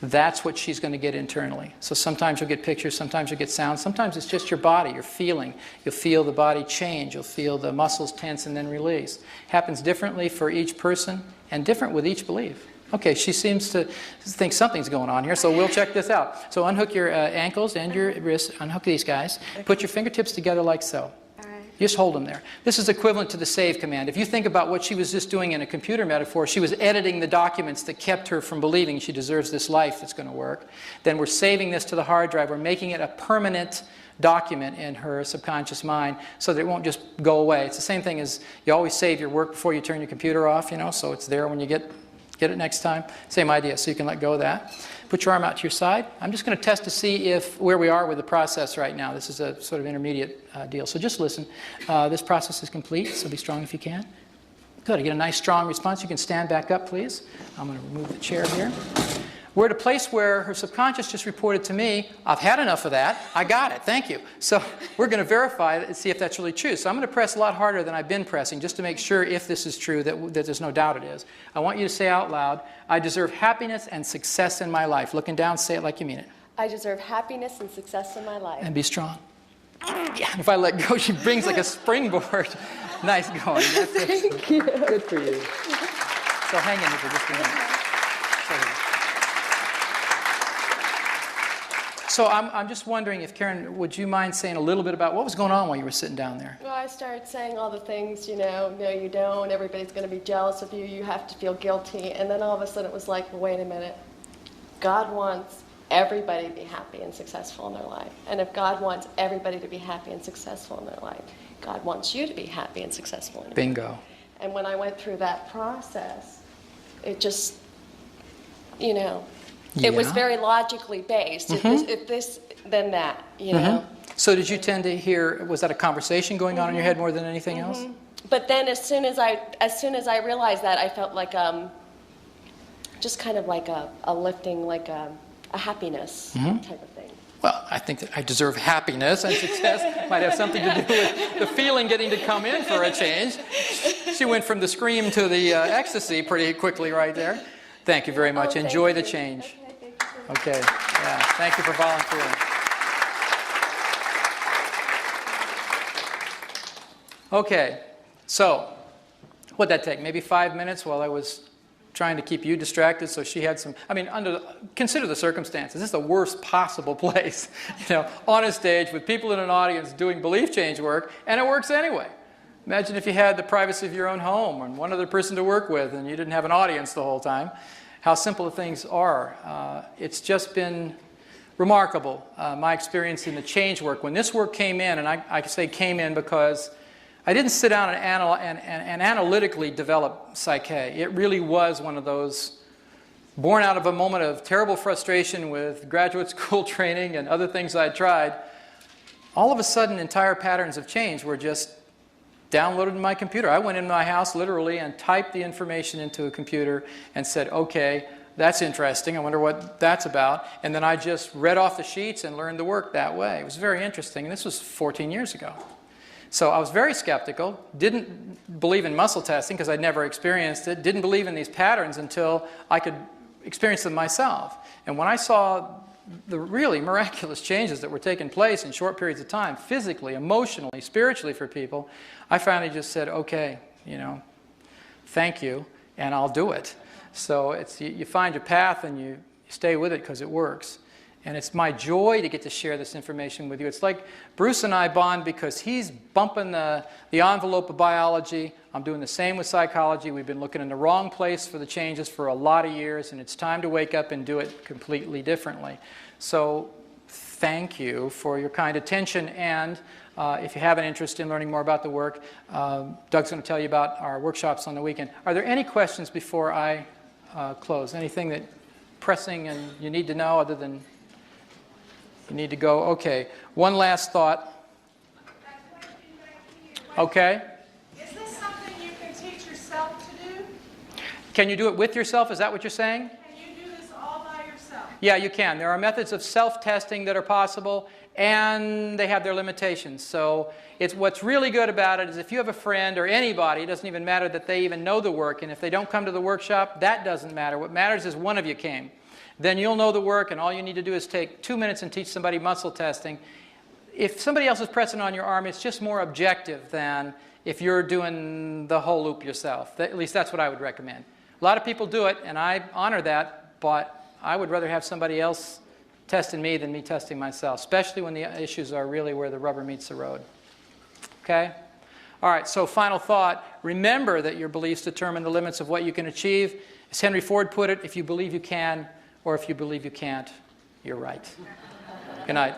that's what she's going to get internally. So sometimes you'll get pictures, sometimes you'll get sounds, sometimes it's just your body, you're feeling. You'll feel the body change, you'll feel the muscles tense and then release. Happens differently for each person and different with each belief. Okay, she seems to think something's going on here, so we'll check this out. So unhook your ankles and your wrists, unhook these guys. Put your fingertips together like so. All right. Just hold them there. This is equivalent to the save command. If you think about what she was just doing in a computer metaphor, she was editing the documents that kept her from believing she deserves this life that's going to work. Then we're saving this to the hard drive. We're making it a permanent document in her subconscious mind so that it won't just go away. It's the same thing as you always save your work before you turn your computer off, so it's there when you get it next time. Same idea, so you can let go of that. Put your arm out to your side. I'm just going to test to see where we are with the process right now. This is a sort of intermediate deal, so just listen. This process is complete, so be strong if you can. Good, I get a nice strong response. You can stand back up, please. I'm going to remove the chair here. We're at a place where her subconscious just reported to me, I've had enough of that, I got it, thank you. So we're going to verify it and see if that's really true. So I'm going to press a lot harder than I've been pressing just to make sure if this is true, that there's no doubt it is. I want you to say out loud, I deserve happiness and success in my life. Looking down, say it like you mean it. I deserve happiness and success in my life. And be strong. Yeah, if I let go, she brings like a springboard. Nice going. That's Thank you. Good for you. So hang in here for just a minute. So I'm just wondering if, Karen, would you mind saying a little bit about what was going on while you were sitting down there? Well, I started saying all the things, no, you don't, everybody's going to be jealous of you, you have to feel guilty. And then all of a sudden it was like, well, wait a minute. God wants everybody to be happy and successful in their life. And if God wants everybody to be happy and successful in their life, God wants you to be happy and successful in your life. Bingo. And when I went through that process, it just, it was very logically based. If this, then that, So did you tend to hear, was that a conversation going on in your head more than anything else? But then as soon as I realized that, I felt like just kind of like a lifting, like a happiness type of thing. Well, I think that I deserve happiness and success. Might have something to do with the feeling getting to come in for a change. She went from the scream to the ecstasy pretty quickly right there. Thank you very much. Oh, thank Enjoy the you. change. Okay, thank you. Okay. Yeah. Thank you for volunteering. Okay. So, what'd that take? Maybe 5 minutes while I was trying to keep you distracted, so she had some, I mean, consider the circumstances. This is the worst possible place, on a stage with people in an audience doing belief change work, and it works anyway. Imagine if you had the privacy of your own home and one other person to work with, and you didn't have an audience the whole time. How simple things are. It's just been remarkable, my experience in the change work. When this work came in, and I can say came in because I didn't sit down and analytically develop Psyche. It really was one of those born out of a moment of terrible frustration with graduate school training and other things I'd tried. All of a sudden, entire patterns of change were just downloaded in my computer. I went in my house literally and typed the information into a computer and said, okay, that's interesting. I wonder what that's about. And then I just read off the sheets and learned the work that way. It was very interesting. And this was 14 years ago. So I was very skeptical, didn't believe in muscle testing because I'd never experienced it, didn't believe in these patterns until I could experience them myself. And when I saw the really miraculous changes that were taking place in short periods of time, physically, emotionally, spiritually for people, I finally just said, okay, thank you, and I'll do it. So you find your path and you stay with it because it works. And it's my joy to get to share this information with you. It's like Bruce and I bond because he's bumping the envelope of biology. I'm doing the same with psychology. We've been looking in the wrong place for the changes for a lot of years, and it's time to wake up and do it completely differently. So thank you for your kind attention. And if you have an interest in learning more about the work, Doug's going to tell you about our workshops on the weekend. Are there any questions before I close? Anything that pressing and you need to know other than... You need to go. Okay. One last thought. Okay. Is this something you can teach yourself to do? Can you do it with yourself? Is that what you're saying? Can you do this all by yourself? Yeah, you can. There are methods of self-testing that are possible, and they have their limitations. So what's really good about it is if you have a friend or anybody, it doesn't even matter that they even know the work, and if they don't come to the workshop, that doesn't matter. What matters is one of you came. Then you'll know the work, and all you need to do is take 2 minutes and teach somebody muscle testing. If somebody else is pressing on your arm, it's just more objective than if you're doing the whole loop yourself. At least that's what I would recommend. A lot of people do it, and I honor that, but I would rather have somebody else testing me than me testing myself, especially when the issues are really where the rubber meets the road. Okay? All right, so final thought. Remember that your beliefs determine the limits of what you can achieve. As Henry Ford put it, if you believe you can, or if you believe you can't, you're right. Good night.